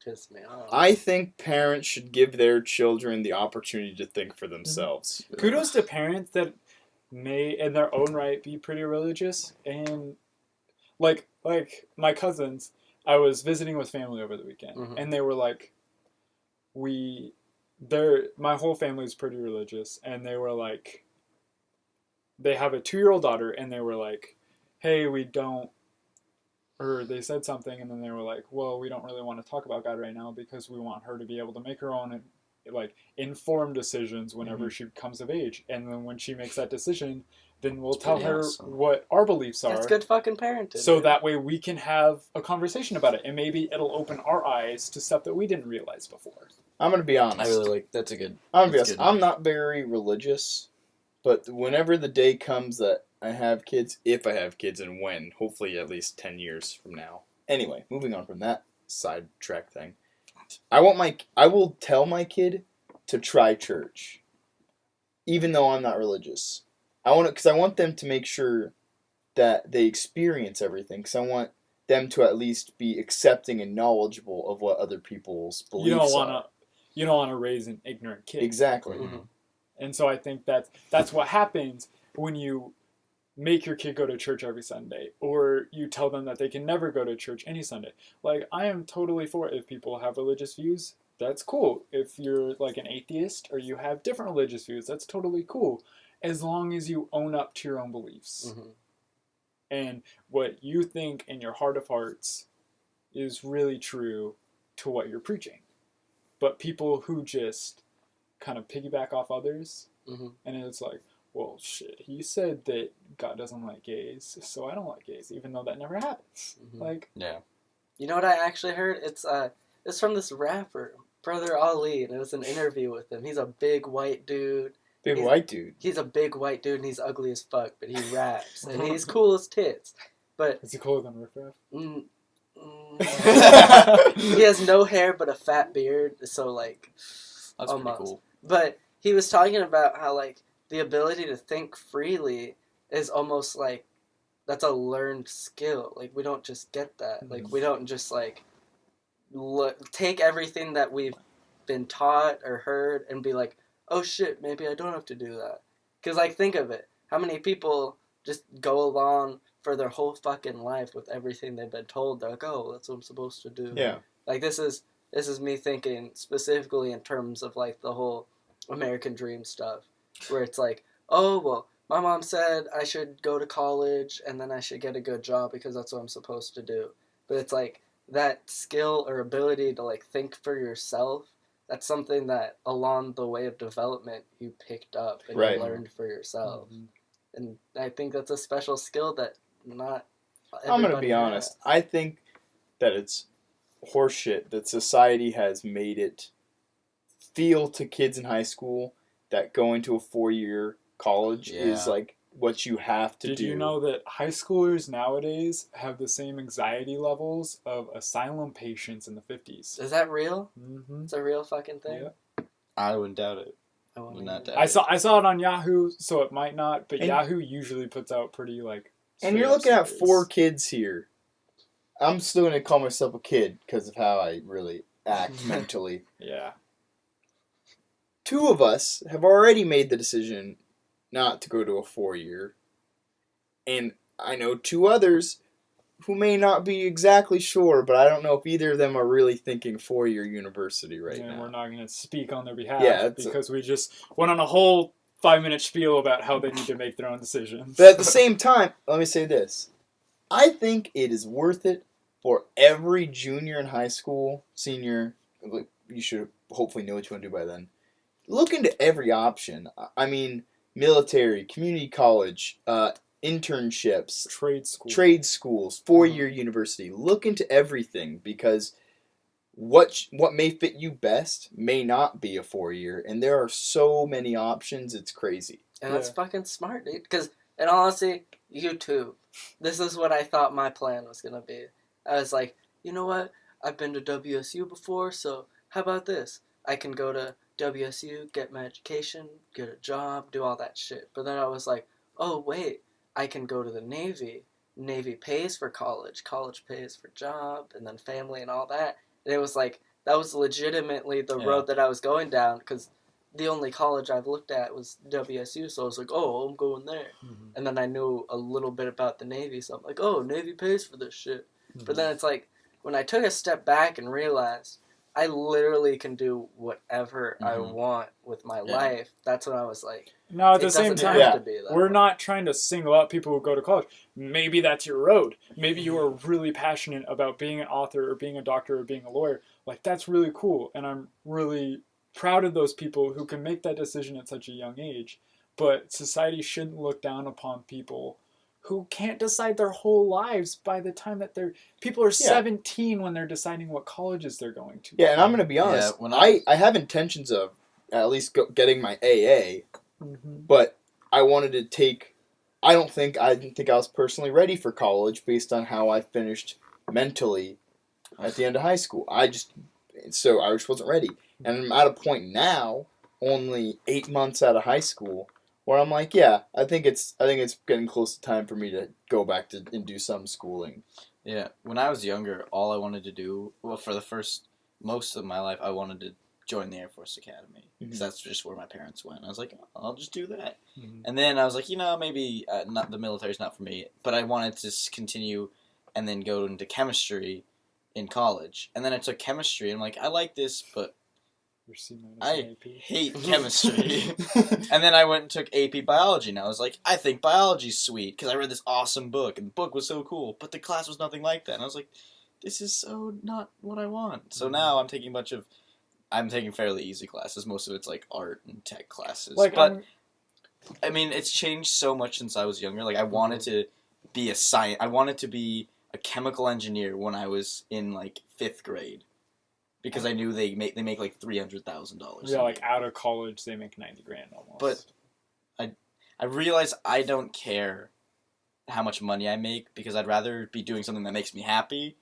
piss me off. I think parents should give their children the opportunity to think for themselves. Kudos to parents that may, in their own right, be pretty religious. And, like my cousins, I was visiting with family over the weekend, and they were like, my whole family is pretty religious, and they were like, they have a 2-year-old daughter, and they were like, hey, we don't, or they said something, and then they were like, well, we don't really want to talk about God right now because we want her to be able to make her own, like, informed decisions whenever she comes of age. And then when she makes that decision, then we'll tell her what our beliefs are. That's good fucking parenting. So that way we can have a conversation about it, and maybe it'll open our eyes to stuff that we didn't realize before. I'm going to be honest. I really like that's a good. I'm going to be honest. I'm not very religious, but whenever the day comes that I have kids, if I have kids, and when, hopefully at least 10 years from now. Anyway, moving on from that sidetrack thing. I will tell my kid to try church, even though I'm not religious. Because I want them to make sure that they experience everything. Because I want them to at least be accepting and knowledgeable of what other people's beliefs are. You don't want to raise an ignorant kid. Exactly. Mm-hmm. And so I think that's what happens when you make your kid go to church every Sunday, or you tell them that they can never go to church any Sunday. Like, I am totally for it. If people have religious views, that's cool. If you're like an atheist or you have different religious views, that's totally cool, as long as you own up to your own beliefs. And what you think in your heart of hearts is really true to what you're preaching. But people who just kind of piggyback off others, and it's like, well, shit, he said that God doesn't like gays, so I don't like gays, even though that never happens. Like, yeah. You know what I actually heard? It's from this rapper, Brother Ali, and it was an interview with him. He's a big white dude. White dude. He's a big white dude, and he's ugly as fuck, but he raps, and he's cool as tits. But is he cooler than Riff Raff? He has no hair but a fat beard, so like, that's almost. pretty cool. But he was talking about how like the ability to think freely is almost like that's a learned skill. Like, we don't just get that. Like, we don't just like take everything that we've been taught or heard and be like, oh shit, maybe I don't have to do that. Because like, think of it, how many people just go along for their whole fucking life with everything they've been told? They're like, oh, that's what I'm supposed to do. Yeah. Like, this is me thinking specifically in terms of like the whole American dream stuff, where it's like, oh, well, my mom said I should go to college and then I should get a good job because that's what I'm supposed to do. But it's like that skill or ability to like think for yourself, that's something that along the way of development you picked up and you learned for yourself. And I think that's a special skill that not everybody I'm going to be honest. I think that it's horseshit that society has made it feel to kids in high school that going to a 4-year college is like what you have to do. Did you know that high schoolers nowadays have the same anxiety levels of asylum patients in the 50s? Is that real? It's a real fucking thing? Yeah. I wouldn't doubt it. I saw it on Yahoo, so it might not, but Yahoo usually puts out pretty like. And you're looking at 4 kids here. I'm still going to call myself a kid because of how I really act mentally. Yeah. 2 of us have already made the decision not to go to a 4-year. And I know 2 others who may not be exactly sure, but I don't know if either of them are really thinking 4-year university now. And we're not going to speak on their behalf because we just went on a whole 5-minute spiel about how they need to make their own decisions. But at the same time, let me say this. I think it is worth it for every junior in high school, senior, you should hopefully know what you want to do by then. Look into every option. I mean, military, community college, internships, trade schools, 4-year university. Look into everything because what may fit you best may not be a 4-year, and there are so many options. It's crazy. And that's fucking smart, dude. Because, in all honesty, YouTube. This is what I thought my plan was gonna be. I was like, you know what? I've been to WSU before, so how about this? I can go to WSU, get my education, get a job, do all that shit. But then I was like, oh wait, I can go to the Navy. Navy pays for college pays for job, and then family and all that. And it was like that was legitimately the road that I was going down, because the only college I've looked at was WSU, so I was like, oh, I'm going there. Mm-hmm. And then I knew a little bit about the Navy, so I'm like, oh, Navy pays for this shit. Mm-hmm. But then it's like, when I took a step back and realized I literally can do whatever I want with my life, that's when I was like, now at the same time, we're not trying to single out people who go to college. Maybe that's your road. Maybe you are really passionate about being an author or being a doctor or being a lawyer. Like, that's really cool, and I'm really proud of those people who can make that decision at such a young age. But society shouldn't look down upon people who can't decide their whole lives by the time that people are 17 when they're deciding what colleges they're going to. Yeah, and I'm going to be honest. When I have intentions of at least getting my AA, but I wanted to take. I didn't think I was personally ready for college based on how I finished mentally at the end of high school. I just wasn't ready, and I'm at a point now, only 8 months out of high school, where I'm like, yeah, I think it's getting close to time for me to go back to and do some schooling. Yeah, when I was younger, all I wanted to do, for the most of my life, I wanted to join the Air Force Academy, because that's just where my parents went. I was like, oh, I'll just do that. And then I was like, maybe not the military's not for me, but I wanted to continue and then go into chemistry in college. And then I took chemistry, and I'm like, I like this, but I hate chemistry. And then I went and took AP Biology, and I was like, I think biology's sweet, because I read this awesome book, and the book was so cool, but the class was nothing like that. And I was like, this is so not what I want. So now I'm taking fairly easy classes. Most of it's like art and tech classes. But I mean, it's changed so much since I was younger. Like, I wanted to be I wanted to be a chemical engineer when I was in like 5th grade. Because I knew they make like $300,000. Yeah, like out of college they make $90,000 almost. But I realize I don't care how much money I make, because I'd rather be doing something that makes me happy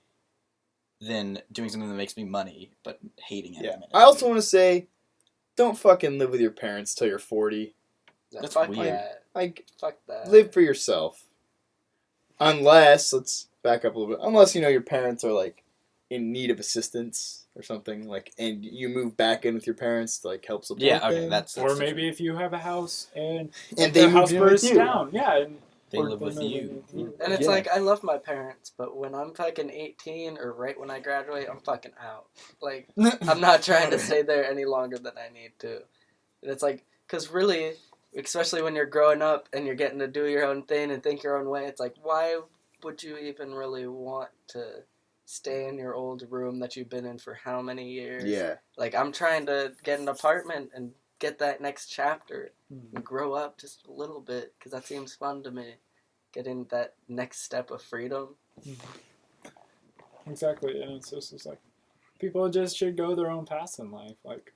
than doing something that makes me money but hating it. Yeah. I also want to say, don't fucking live with your parents till you're 40. That's fuck weird. that. Like, fuck that. Live for yourself. Unless, let's back up a little bit. Unless your parents are like in need of assistance or something, like, and you move back in with your parents to like help support them. That's or maybe if you have a house and they house burns you. down, and they live with you. And it's like, I love my parents, but when I'm fucking 18 or right when I graduate, I'm fucking out. Like, I'm not trying to stay there any longer than I need to. And it's like, because really, especially when you're growing up and you're getting to do your own thing and think your own way, it's like, why would you even really want to stay in your old room that you've been in for how many years? Yeah. Like, I'm trying to get an apartment and get that next chapter and grow up just a little bit, because that seems fun to me. Getting that next step of freedom. Exactly, and it's just like, people just should go their own paths in life. Like,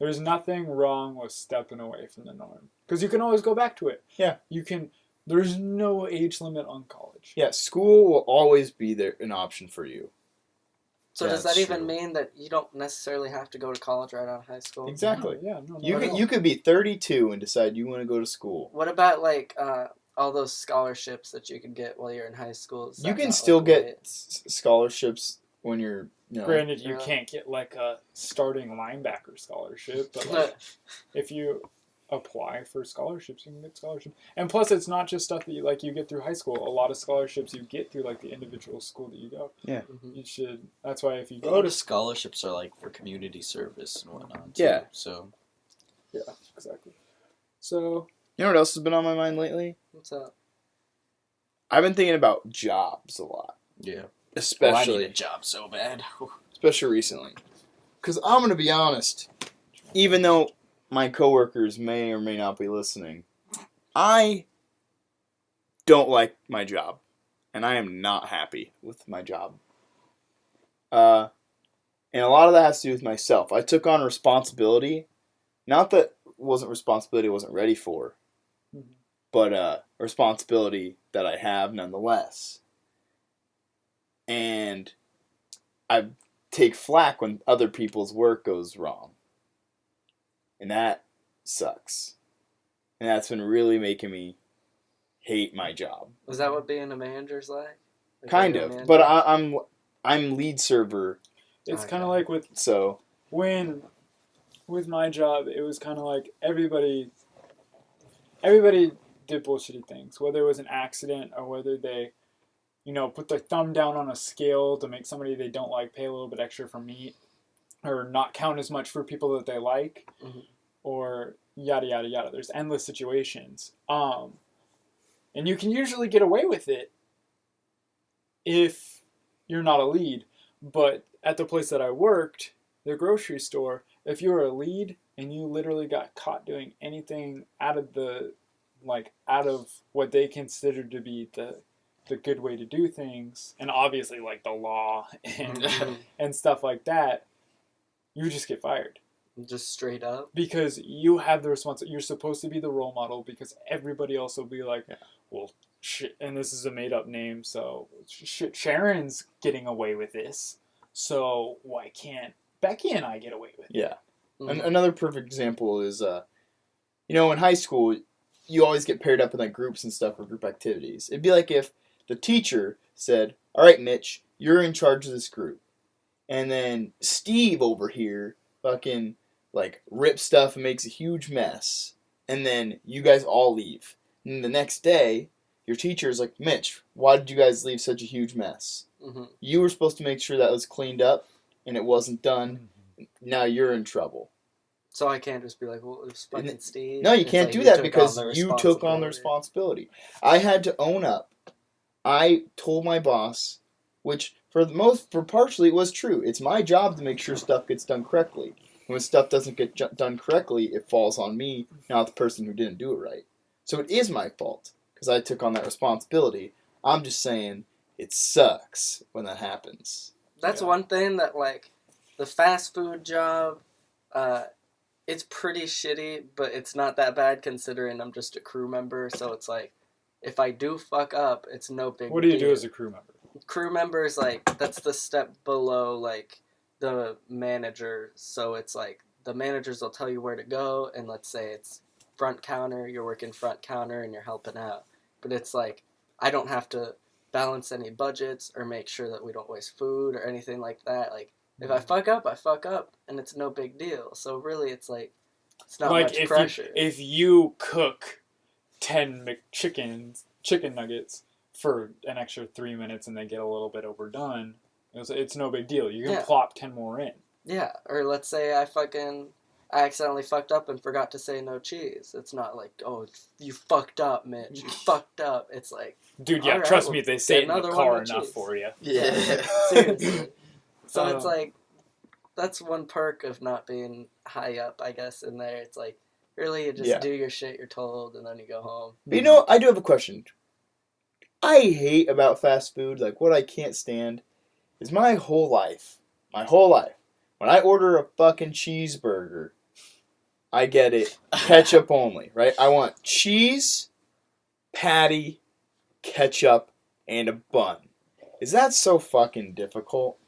there's nothing wrong with stepping away from the norm, because you can always go back to it. Yeah. There's no age limit on college. Yeah, school will always be there, an option for you. So does that even mean that you don't necessarily have to go to college right out of high school? Exactly. No, you could be 32 and decide you want to go to school. What about like all those scholarships that you can get while you're in high school? You can still get scholarships when you're. Granted, you can't get like a starting linebacker scholarship, but like, if you apply for scholarships, you can get scholarships. And plus, it's not just stuff that you get through high school. A lot of scholarships you get through like the individual school that you go. Yeah. You should. That's why if you go to scholarships are like for community service and whatnot. Too, yeah. So. Yeah, exactly. So. You know what else has been on my mind lately? What's up? I've been thinking about jobs a lot. Yeah. Especially. I need a job so bad. Especially recently. Because I'm going to be honest, even though my coworkers may or may not be listening, I don't like my job. And I am not happy with my job. And a lot of that has to do with myself. I took on responsibility. Not that it wasn't responsibility I wasn't ready for. But responsibility that I have nonetheless. And I take flack when other people's work goes wrong. And that sucks. And that's been really making me hate my job. Is that what being a manager's like? Kind of. But I'm lead server It's kind of Okay. like with So with my job, it was kind of like everybody did bullshitty things, whether it was an accident or whether they, put their thumb down on a scale to make somebody they don't like pay a little bit extra for meat, or not count as much for people that they like, Mhm. or yada yada yada. There's endless situations, and you can usually get away with it if you're not a lead. But at the place that I worked, the grocery store, if you were a lead and you literally got caught doing anything out of what they considered to be the good way to do things, and obviously like the law and stuff like that, you just get fired. Just straight up. Because you have the responsibility. You're supposed to be the role model, because everybody else will be like, well, shit, and this is a made-up name, so shit, Sharon's getting away with this, so why can't Becky and I get away with it? yeah. Mhm. Another perfect example is, in high school, you always get paired up in like groups and stuff for group activities. It'd be like if the teacher said, "All right, Mitch, you're in charge of this group," and then Steve over here fucking like rips stuff and makes a huge mess, and then you guys all leave. And the next day, your teacher is like, "Mitch, why did you guys leave such a huge mess? Mhm. You were supposed to make sure that was cleaned up, and it wasn't done. Now you're in trouble." So I can't just be like, well, it was fucking Steve. No, you It's can't like do you that took because on the you took on the responsibility. I had to own up. I told my boss, which for partially it was true. It's my job to make sure stuff gets done correctly. When stuff doesn't get done correctly, it falls on me, not the person who didn't do it right. So it is my fault because I took on that responsibility. I'm just saying it sucks when that happens. That's Yeah. one thing that, like, the fast food job, it's pretty shitty, but it's not that bad considering I'm just a crew member. So it's like, if I do fuck up, it's no big deal. What do you do as a crew member? Crew member is like, that's the step below, like, the manager. So it's like, the managers will tell you where to go, and let's say it's front counter, you're working front counter and you're helping out. But it's like, I don't have to balance any budgets or make sure that we don't waste food or anything like that. Like, if I fuck up, and it's no big deal. So really, it's like, it's not Like much pressure. if you cook 10 chicken nuggets for an extra 3 minutes and they get a little bit overdone, it's no big deal. You can Yeah. plop 10 more in. Yeah, or let's say I accidentally fucked up and forgot to say no cheese. It's not like, oh, you fucked up, Mitch. You fucked up. It's like, Dude, yeah, Alright, trust well, me, they say it in the another one car with enough cheese. for you. Yeah. seriously. So it's Um, like, that's one perk of not being high up, I guess, in there. It's like, really, you just Yeah. do your shit you're told, and then you go home. But I do have a question. I hate about fast food, like what I can't stand, is my whole life, when I order a fucking cheeseburger, I get it ketchup only, right? I want cheese, patty, ketchup, and a bun. Is that so fucking difficult?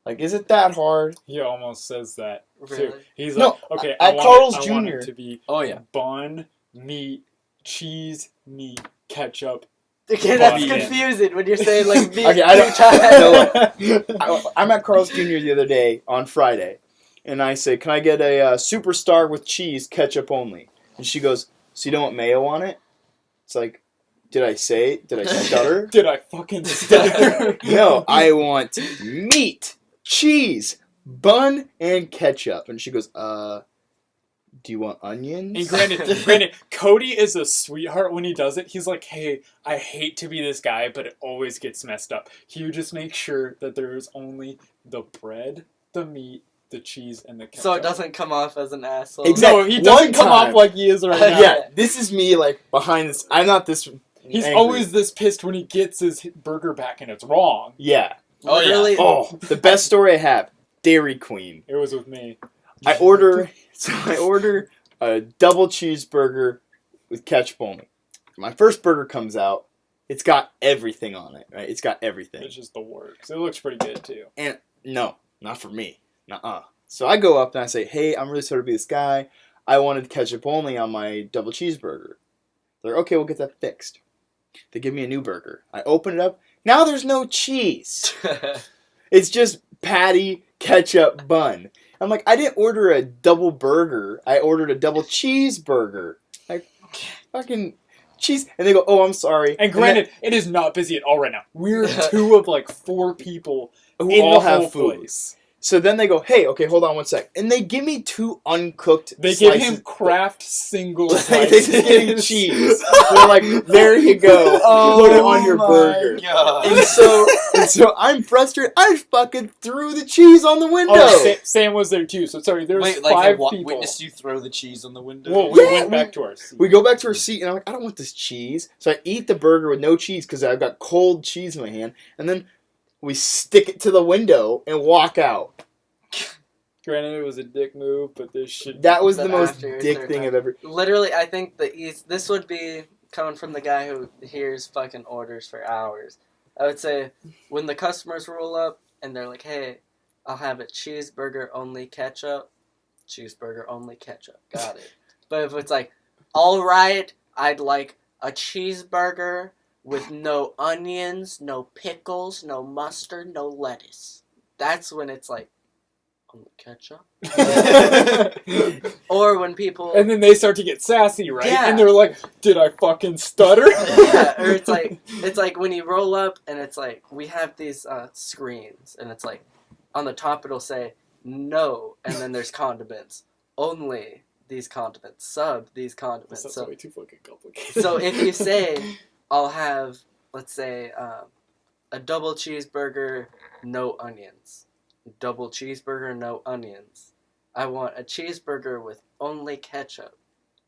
Like, is it that hard? He almost says that too. Really? He's No, like, okay, at I want Carl's it, I want Jr. it to be Oh yeah. bun, meat, cheese, meat, ketchup. Okay, that's Bun. confusing when you're saying, like, meat Okay, I two don't. times. I'm at Carl's Jr. the other day on Friday, and I say, "Can I get a superstar with cheese, ketchup only?" And she goes, "So you don't want mayo on it?" It's like, did I stutter? Did I fucking stutter? No, I want meat, cheese, bun, and ketchup. And she goes, do you want onions? And granted, Cody is a sweetheart when he does it. He's like, hey, I hate to be this guy, but it always gets messed up. He just makes sure that there is only the bread, the meat, the cheese, and the ketchup. So it doesn't come off as an asshole. Exactly. No, he doesn't come One time. off like he is right now. Yeah, this is me, like, behind this. I'm not this He's angry. always this pissed when he gets his burger back and it's wrong. Yeah. Oh, yeah. Literally, Oh, the best story I have, Dairy Queen. It was with me. I order a double cheeseburger with ketchup only. My first burger comes out. It's got everything on it, right? It's got everything. It's just the works. It looks pretty good too. And no, not for me. Nuh-uh. So I go up and I say, hey, I'm really sorry to be this guy. I wanted ketchup only on my double cheeseburger. They're like, okay, we'll get that fixed. They give me a new burger. I open it up. Now there's no cheese. It's just patty, ketchup bun. I'm like, I didn't order a double burger. I ordered a double cheeseburger. Like, fucking cheese. And they go, oh, I'm sorry. And granted, it is not busy at all right now. We're 2 of like 4 people who in all the whole have food. place. So then they go, hey, okay, hold on one sec. And they give me 2 uncooked They slices. give him Kraft single They slices. just give him cheese. They're like, there you go. Put it on your burger. God. And so I'm frustrated. I fucking threw the cheese on the window. Oh, Sam was there too. So sorry, there was Wait, like 5 I people. witnessed you throw the cheese on the window? Well, we Yeah, went back to our seat. We go back to our seat, and I'm like, I don't want this cheese. So I eat the burger with no cheese because I've got cold cheese in my hand. And then we stick it to the window and walk out. Granted, it was a dick move, but this should. That was But the most after your dick third thing time. I've ever... Literally, I think this would be coming from the guy who hears fucking orders for hours. I would say when the customers roll up and they're like, hey, I'll have a cheeseburger only ketchup. Cheeseburger only ketchup. Got it. But if it's like, all right, I'd like a cheeseburger with no onions, no pickles, no mustard, no lettuce. That's when it's like, only ketchup? Or when people... And then they start to get sassy, right? Yeah. And they're like, "Did I fucking stutter?" Yeah, or it's like when you roll up and it's like, we have these screens and it's like, on the top it'll say, no, and then there's condiments. Only these condiments. Sub these condiments. That's So, way too fucking complicated. so if you say, I'll have, let's say, a double cheeseburger, no onions. Double cheeseburger, no onions. I want a cheeseburger with only ketchup.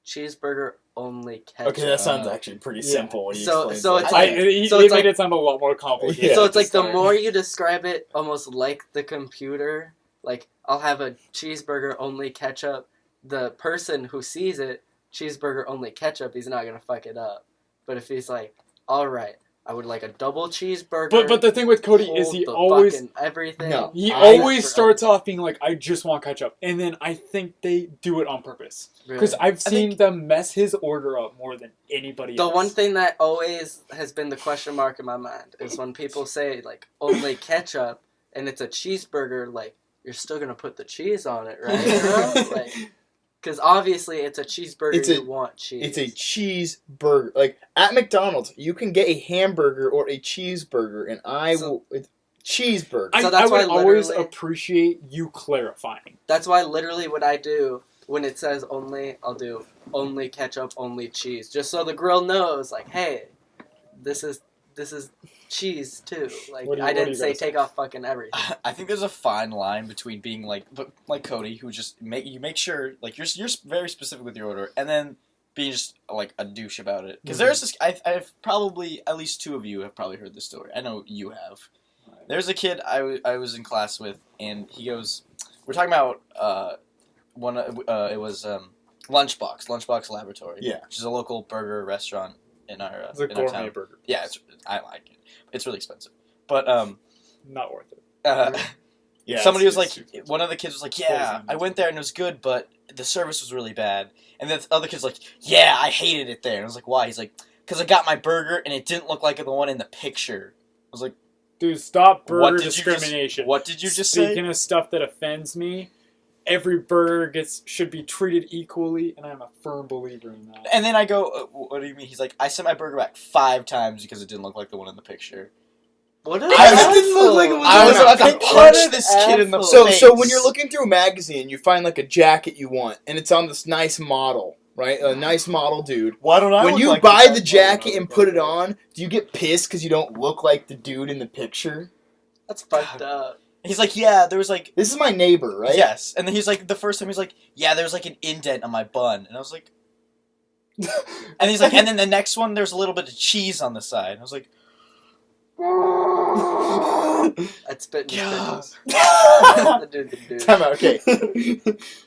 Cheeseburger, only ketchup. Okay, that sounds actually pretty Yeah. simple when you So- explain so it. it's I, like- he so he it's made like- it sound a lot more complicated. Yeah. So it's like the Sorry. more you describe it almost like the computer, like I'll have a cheeseburger only ketchup, the person who sees it, cheeseburger only ketchup, he's not gonna fuck it up. But if he's like, alright, I would like a double cheeseburger. But the thing with Cody is hold he the always fucking everything. No. he I- always starts off being like, "I just want ketchup," and then I think they do it on purpose because Really. I've seen them mess his order up more than anybody The else. one thing that always has been the question mark in my mind is when people say like only ketchup and it's a cheeseburger, like you're still gonna put the cheese on it, right? Bro? Like, because obviously it's a cheeseburger. You want cheese. It's a cheeseburger. Like, at McDonald's, you can get a hamburger or a cheeseburger, and it's cheeseburger. I, So I that's would why always literally- appreciate you clarifying. That's why literally what I do when it says only, I'll do only ketchup, only cheese, just so the grill knows, like, hey, this is cheese too. Like, What do you- I what do didn't you say guys take off fucking everything. I think there's a fine line between being like Cody, who just make sure like you're very specific with your order, and then being just like a douche about it. Because there's this, I've probably at least 2 of you have probably heard this story. I know you have. There's a kid I was in class with, and he goes, we're talking about it was Lunchbox Laboratory, Yeah. which is a local burger restaurant in our It's a in our gourmet town. burger. Yeah, I like it. It's really expensive, but Not worth it. Yeah, somebody was it's like, super one of the kids was like, yeah, Closing. I went there and it was good, but the service was really bad. And then the other kid's like, yeah, I hated it there. And I was like, why? He's like, because I got my burger and it didn't look like the one in the picture. I was like, Dude, stop What burger did you just- discrimination. what did you just say? Speaking of stuff that offends me, every burger should be treated equally, and I'm a firm believer in that. And then I go, what do you mean? He's like, I sent my burger back 5 times because it didn't look like the one in the picture. What an It didn't look like it was I was in the about to picture. punch this kid in the asshole. face. So when you're looking through a magazine, you find like a jacket you want, and it's on this nice model, right? A nice model dude. why don't I When look you like buy that? the jacket and put it on, do you get pissed because you don't look like the dude in the picture? That's fucked up. He's like, yeah, there was like, This is my neighbor, right? yes. And then he's like, the first time he's like, yeah, there's like an indent on my bun. And I was like, and he's like, and then the next one, there's a little bit of cheese on the side. And I was like, I'd spit in his God. bitches. The dude could do. Time out. Okay.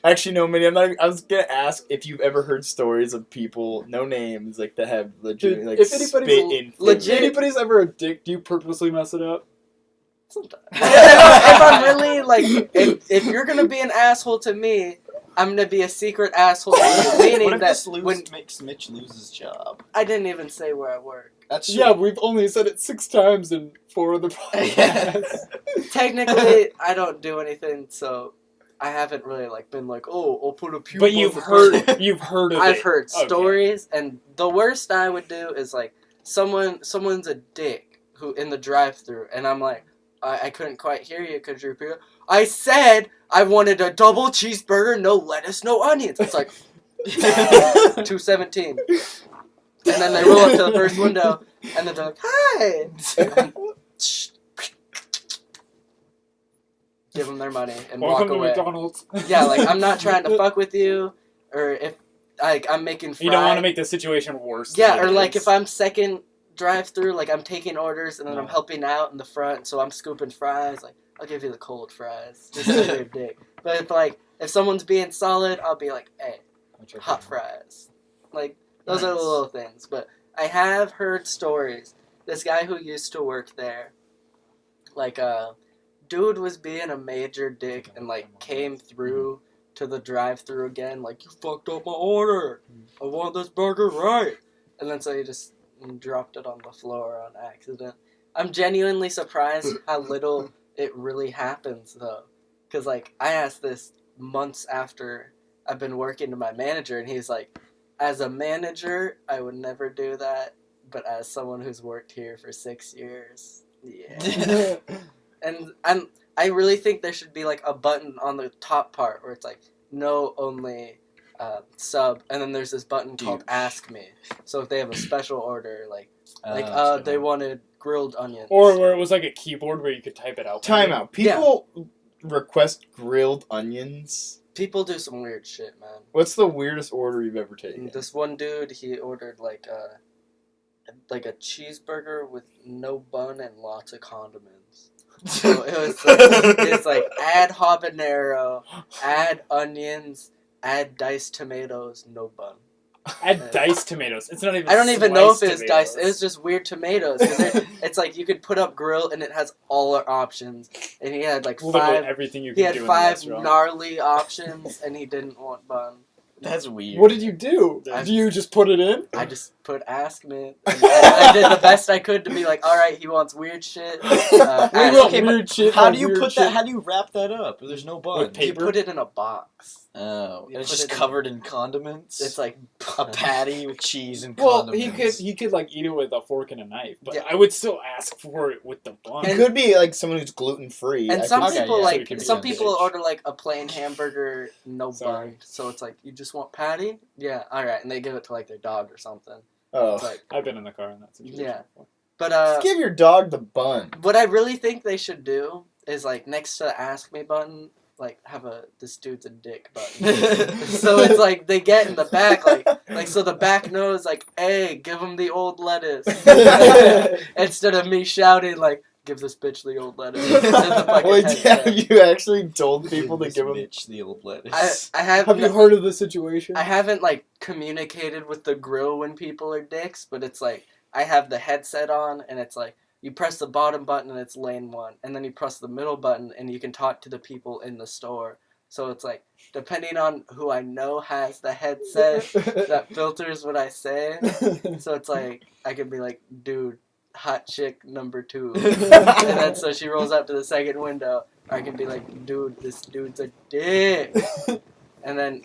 Actually, no, Minnie. I was gonna ask if you've ever heard stories of people, no names, like that have legit Dude, like if spit anybody's in. legit- If anybody's ever a dick, do you purposely mess it up? Sometimes. If I'm really like, if you're gonna be an asshole to me, I'm gonna be a secret asshole to you, What meaning if that this when makes Mitch lose his job? I didn't even say where I work. That's true. Yeah, we've only said it 6 times in 4 of the podcasts. Technically, I don't do anything, so I haven't really like been like, oh, I'll put a pube. But on you've the heard burger. of it. I've heard Okay. stories, and the worst I would do is like someone's a dick who in the drive-thru, and I'm like, I couldn't quite hear you because you're. I said I wanted a double cheeseburger, no lettuce, no onions. It's like 217, and then they roll up to the first window, and then they're like, hi. Give them their money and Welcome walk to away. McDonald's. Yeah, like I'm not trying to fuck with you, or if like I'm making fries. You don't want to make the situation worse. Yeah, than or it like is. if I'm second drive-through, like I'm taking orders and then I'm Yeah. helping out in the front, so I'm scooping fries. Like I'll give you the cold fries, just to be a dick. But if someone's being solid, I'll be like, hey, hot fries. Like those are the Nice. little things. But I have heard stories. This guy who used to work there, like dude was being a major dick and like came through to the drive-through again, like, you fucked up my order. I want this burger right. And then so he just dropped it on the floor on accident. I'm genuinely surprised how little it really happens though, because like I asked this months after I've been working to my manager, and he's like, as a manager I would never do that, but as someone who's worked here for 6 years, yeah. And I really think there should be like a button on the top part where it's like no only sub, and then there's this button called Douche. Ask Me. So if they have a special order, like that's they good. wanted grilled onions, Or where it was like a keyboard where you could type it out. Timeout. People request grilled onions. people do some weird shit, man. What's the weirdest order you've ever taken? This one dude, he ordered like a cheeseburger with no bun and lots of condiments. So it's like add habanero, add onions, add diced tomatoes, no bun. Add diced tomatoes. It's not even. I don't even know if sliced it's diced. tomatoes. It's just weird tomatoes. 'Cause it's like you could put up grill and it has all our options. And he had like Literally five. everything you He can had do in the 5 restaurant. gnarly options, and he didn't want bun. That's weird. What did you do? I- Do you just put it in? I just put ask me. I did the best I could to be like, all right, he wants weird shit. We Ask want me. weird shit. How on do you weird put shit. that? How do you wrap that up? There's no bun. With You paper? put it in a box. Oh, You and it's put just it in- covered in condiments. It's like a patty with cheese and Well, condiments. he could like eat it with a fork and a knife, but Yeah. I would still ask for it with the bun. It could be like someone who's gluten free. And some Okay, people yeah, like so it can be some a people dish. order like a plain hamburger, no Sorry. bun. So it's like, you just want patty? Yeah, all right, and they give it to like their dog or something. It's Oh, like, I've been in the car in that situation. Yeah. before. but just give your dog the bun. what I really think they should do is like next to the Ask Me button, like have a this dude's a dick button. So it's like they get in the back, like so the back knows like, hey, give him the old lettuce, instead of me shouting like, give this bitch the old lettuce. In the fucking Wait, headset. have you actually told people to This give them? bitch the old lettuce. I have Have you heard of the situation? I haven't like communicated with the grill when people are dicks, but it's like I have the headset on and it's like you press the bottom button and it's lane 1, and then you press the middle button and you can talk to the people in the store. So it's like depending on who I know has the headset that filters what I say. So it's like I could be like, dude, hot chick number 2. And then so she rolls up to the second window. Or I can be like, dude, this dude's a dick. And then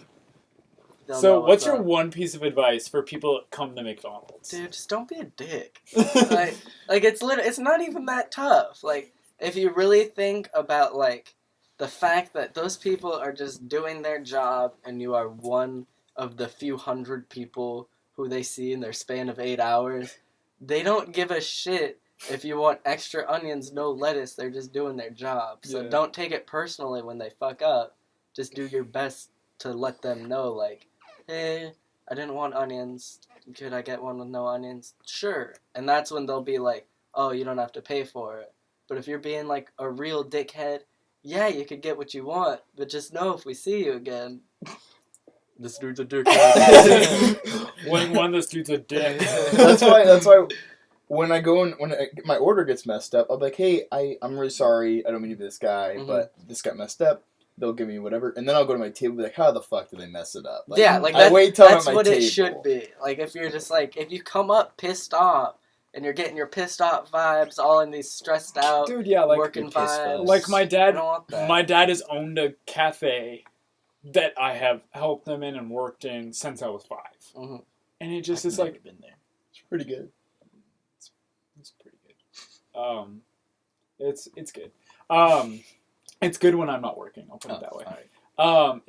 they'll know So, what's your up. one piece of advice for people that come to McDonald's? Dude, just don't be a dick. like it's not even that tough. Like if you really think about like the fact that those people are just doing their job and you are one of the few hundred people who they see in their span of 8 hours, they don't give a shit if you want extra onions, no lettuce. They're just doing their job. So Yeah. don't take it personally when they fuck up. Just do your best to let them know, like, hey, I didn't want onions. Could I get one with no onions? Sure. And that's when they'll be like, oh, you don't have to pay for it. But if you're being like a real dickhead, yeah, you could get what you want, but just know if we see you again, this dude's a dickhead. When this dude's a dick. That's why when I go in, my order gets messed up, I'll be like, hey, I'm really sorry. I don't mean to be this guy, Mhm. but this got messed up. they'll give me whatever, and then I'll go to my table and be like, how the fuck did they mess it up? Like, yeah, like I wait till I'm at that's my what table. it should be. Like if you're just like if you come up pissed off and you're getting your pissed off vibes, all in these stressed out Dude, yeah, like working vibes. like my I dad. don't want that. My dad has owned a cafe that I have helped them in and worked in since I was 5, Mhm. and it just I've is never like been there. It's pretty good. it's pretty good. It's good. It's good when I'm not working. I'll put it that way. Alright.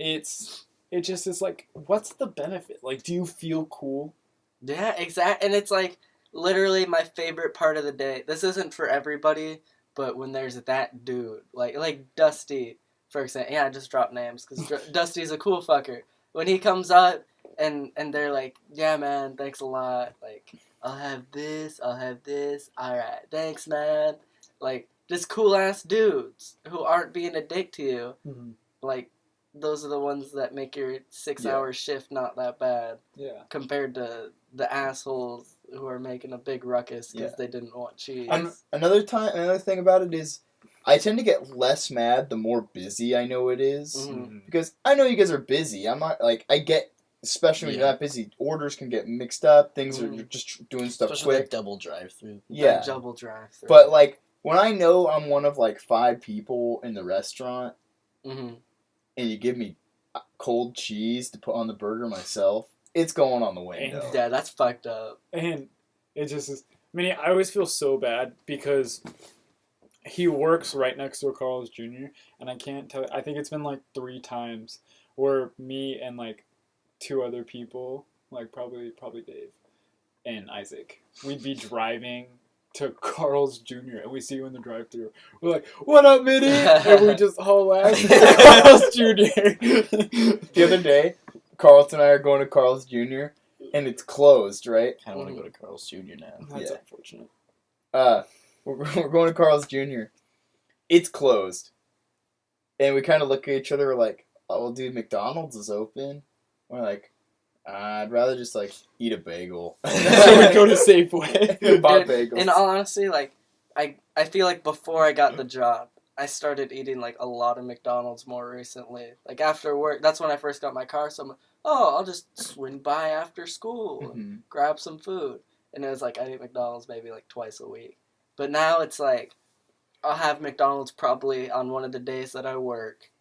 It just is like, what's the benefit? Like, do you feel cool? Yeah, exactly. And it's like literally my favorite part of the day. This isn't for everybody, but when there's that dude, like Dusty, for example. Yeah, I just dropped names because Dusty's a cool fucker. When he comes up and they're like, yeah, man, thanks a lot. Like, I'll have this. All right, thanks, man. Like, just cool ass dudes who aren't being a dick to you. Mm-hmm. Like, those are the ones that make your 6-hour shift not that bad. Yeah. Compared to the assholes who are making a big ruckus because they didn't want cheese. Another thing about it is, I tend to get less mad the more busy I know it is. Mhm. Because I know you guys are busy. I'm not, like, I get, especially when you're that busy, orders can get mixed up, things are, you're just doing stuff Especially quick. that double drive-through. Yeah. That double drive-through. But, like, when I know I'm one of, like, 5 people in the restaurant, Mhm. and you give me cold cheese to put on the burger myself, it's going on the window. Yeah, that's fucked up. And it just is. I mean, I always feel so bad because he works right next to a Carl's Jr. and I can't tell. I think it's been like 3 times where me and like 2 other people, like probably Dave and Isaac, we'd be driving to Carl's Jr. and we see you in the drive-thru. We're like, "What up, Mitty?" And we just haul ass to Carl's Jr. The other day, Carlton and I are going to Carl's Jr. and it's closed, right? I want to go to Carl's Jr. now. That's Yeah. unfortunate. We're going to Carl's Jr. It's closed. And we kind of look at each other, we're like, oh, well, dude, McDonald's is open. We're like, I'd rather just, like, eat a bagel. So we go to Safeway. Bought Dude, bagels. in all honesty, like, I feel like before I got the job, I started eating, like, a lot of McDonald's more recently. Like, after work, that's when I first got my car, so I'm like, oh, I'll just swing by after school and grab some food. And it was like, I eat McDonald's maybe, like, twice a week. But now it's like, I'll have McDonald's probably on one of the days that I work.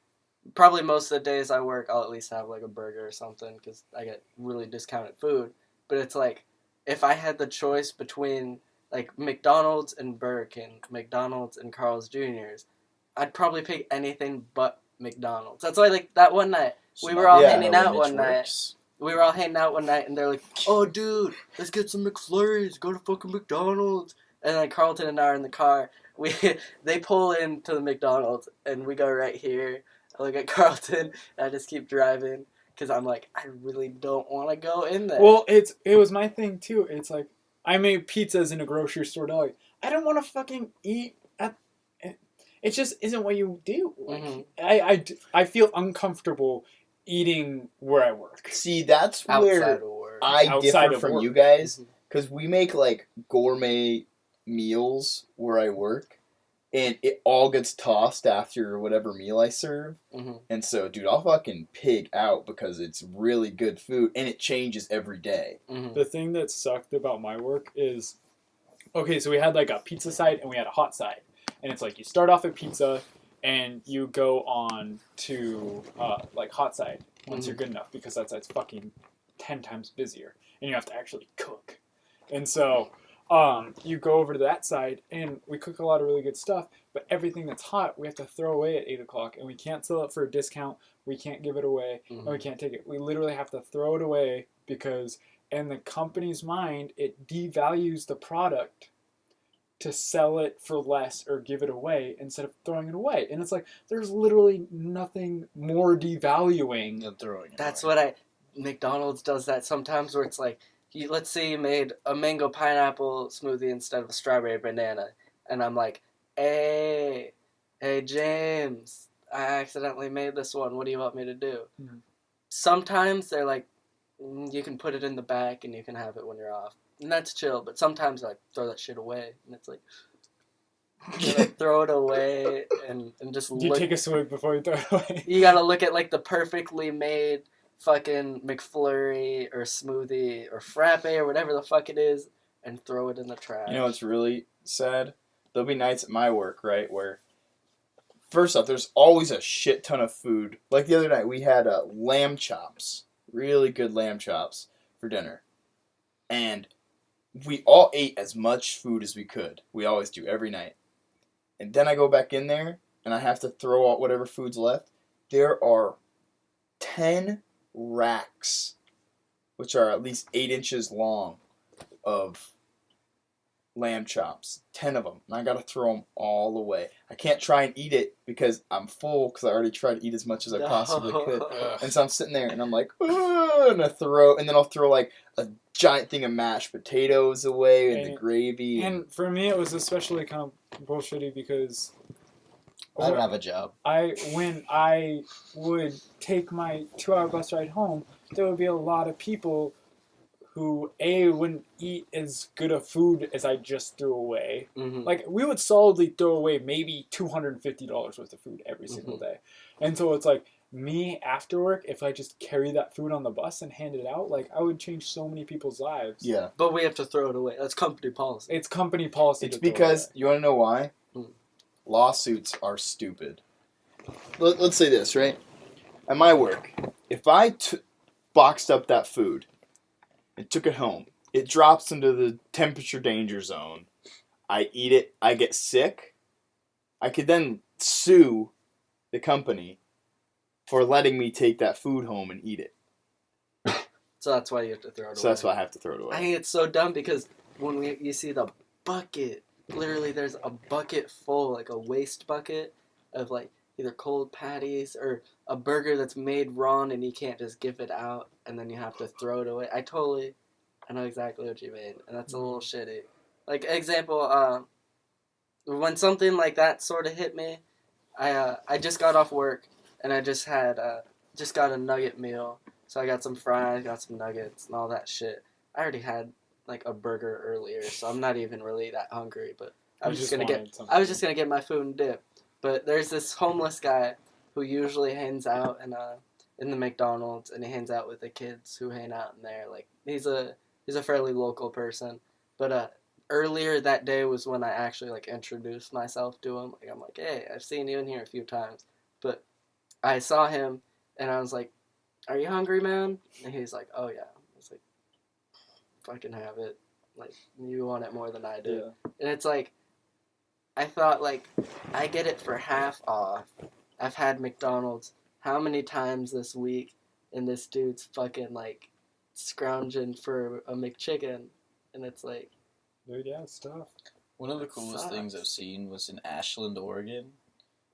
Probably most of the days I work, I'll at least have, like, a burger or something, because I get really discounted food. But it's like, if I had the choice between, like, McDonald's and Burger King, McDonald's and Carl's Jr.'s, I'd probably pick anything but McDonald's. That's why, like, that one night, we were all hanging out one night. We were all hanging out one night, and they're like, oh, dude, let's get some McFlurries. Go to fucking McDonald's. And, like, Carlton and I are in the car. They pull into the McDonald's, and we go right here. I look at Carlton, and I just keep driving, because I'm like, I really don't want to go in there. Well, it was my thing, too. It's like, I made pizzas in a grocery store deli. I don't want to fucking eat at... It just isn't what you do. Like, I feel uncomfortable eating where I work. See, that's outside where of work. I Outside differ of from work. you guys, because we make, like, gourmet meals where I work, and it all gets tossed after whatever meal I serve. And so, dude, I'll fucking pig out because it's really good food, and it changes every day. The thing that sucked about my work is, okay, so we had like a pizza side and we had a hot side. And it's like you start off at pizza and you go on to like hot side once you're good enough, because that side's fucking 10 times busier and you have to actually cook. And so you go over to that side and we cook a lot of really good stuff, but everything that's hot we have to throw away at 8 o'clock, and we can't sell it for a discount, we can't give it away, and we can't take it. We literally have to throw it away because in the company's mind it devalues the product to sell it for less or give it away instead of throwing it away. And it's like, there's literally nothing more devaluing than throwing it That's away. McDonald's does that sometimes, where it's like, let's say you made a mango pineapple smoothie instead of a strawberry banana, and I'm like, hey James, I accidentally made this one, what do you want me to do? Sometimes they're like, you can put it in the back and you can have it when you're off, and that's chill. But sometimes I throw that shit away, and it's like, You gotta throw it away and just You look. take a swig before you throw it away. You gotta look at like the perfectly made fucking McFlurry or smoothie or frappe or whatever the fuck it is, and throw it in the trash. You know what's really sad? There'll be nights at my work, right, where first off, there's always a shit ton of food. Like the other night, we had lamb chops, really good lamb chops for dinner, and we all ate as much food as we could. We always do every night. And then I go back in there, and I have to throw out whatever food's left. There are 10 racks, which are at least 8 inches long, of lamb chops. 10 of them. And I gotta throw them all away. I can't try and eat it because I'm full, because I already tried to eat as much as I possibly could. And so I'm sitting there, and I'm like, "Ugh," and then I'll throw like a giant thing of mashed potatoes away and the gravy. And for me, it was especially kind of bullshitty because I don't have a job. when I would take my 2-hour bus ride home, there would be a lot of people who wouldn't eat as good of food as I just threw away. Mm-hmm. Like, we would solidly throw away maybe $250 worth of food every single day. And so it's like, me after work, if I just carry that food on the bus and hand it out, like, I would change so many people's lives. Yeah. But we have to throw it away. That's company policy. It's company policy. It's to throw because, it you want to know why? Lawsuits are stupid. Let's say this, right? At my work, if I boxed up that food and took it home, it drops into the temperature danger zone. I eat it, I get sick. I could then sue the company for letting me take that food home and eat it. So that's why you have to throw it away. So that's why I have to throw it I away. think it's so dumb because when you see the bucket, literally there's a bucket full, like a waste bucket of like either cold patties or a burger that's made wrong and you can't just give it out and then you have to throw it away. I know exactly what you mean, and that's a little shitty. Like, example, when something like that sort of hit me, I just got off work and I just got a nugget meal. So I got some fries, got some nuggets, and all that shit. I already had like a burger earlier, so I'm not even really that hungry. But I was just gonna get my food and dip. But there's this homeless guy who usually hangs out in the McDonald's, and he hangs out with the kids who hang out in there. Like, he's a fairly local person. But earlier that day was when I actually like introduced myself to him. Like, I'm like, hey, I've seen you in here a few times, but I saw him and I was like, are you hungry, man? And he's like, oh yeah. I was like, fucking have it. Like, you want it more than I do. Yeah. And it's like, I thought, like, I get it for half off. I've had McDonald's how many times this week, and this dude's fucking, like, scrounging for a McChicken. And it's like, Dude, yeah, it's tough. One of the coolest things I've seen was in Ashland, Oregon.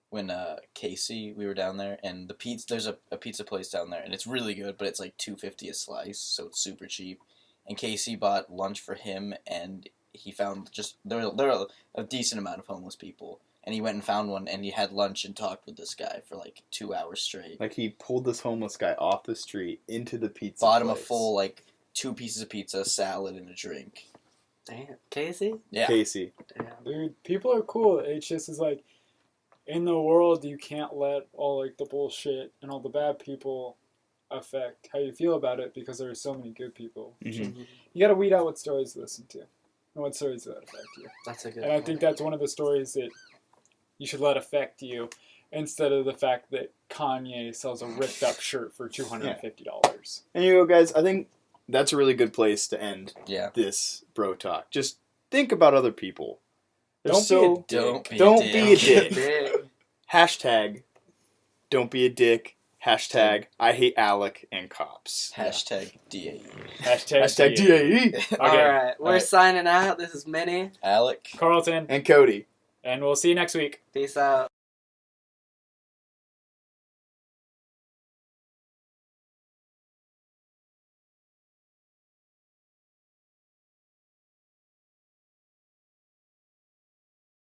When Casey, we were down there, and there's a pizza place down there, and it's really good, but it's like $2.50 a slice, so it's super cheap. And Casey bought lunch for him, and he found there were a decent amount of homeless people, and he went and found one, and he had lunch and talked with this guy for like 2 hours straight. Like, he pulled this homeless guy off the street into the pizza Bought him place. a full, like, 2 pieces of pizza, salad, and a drink. damn, Casey? Yeah. Casey. Damn. Dude, people are cool. It's just is like, in the world, you can't let all like the bullshit and all the bad people affect how you feel about it because there are so many good people. Mm-hmm. You gotta weed out what stories to listen to and what stories that affect you. That's a good And I think that's one of the stories that you should let affect you instead of the fact that Kanye sells a ripped up shirt for $250. And you know, guys, I think that's a really good place to end this bro talk. Just think about other people. Don't be a dick. Hashtag don't be a dick. Hashtag I hate Alec and cops. Hashtag DAE. Hashtag DAE. Okay. Alright, we're signing out. This is Minnie. Alec. Carlton. And Cody. And we'll see you next week. Peace out.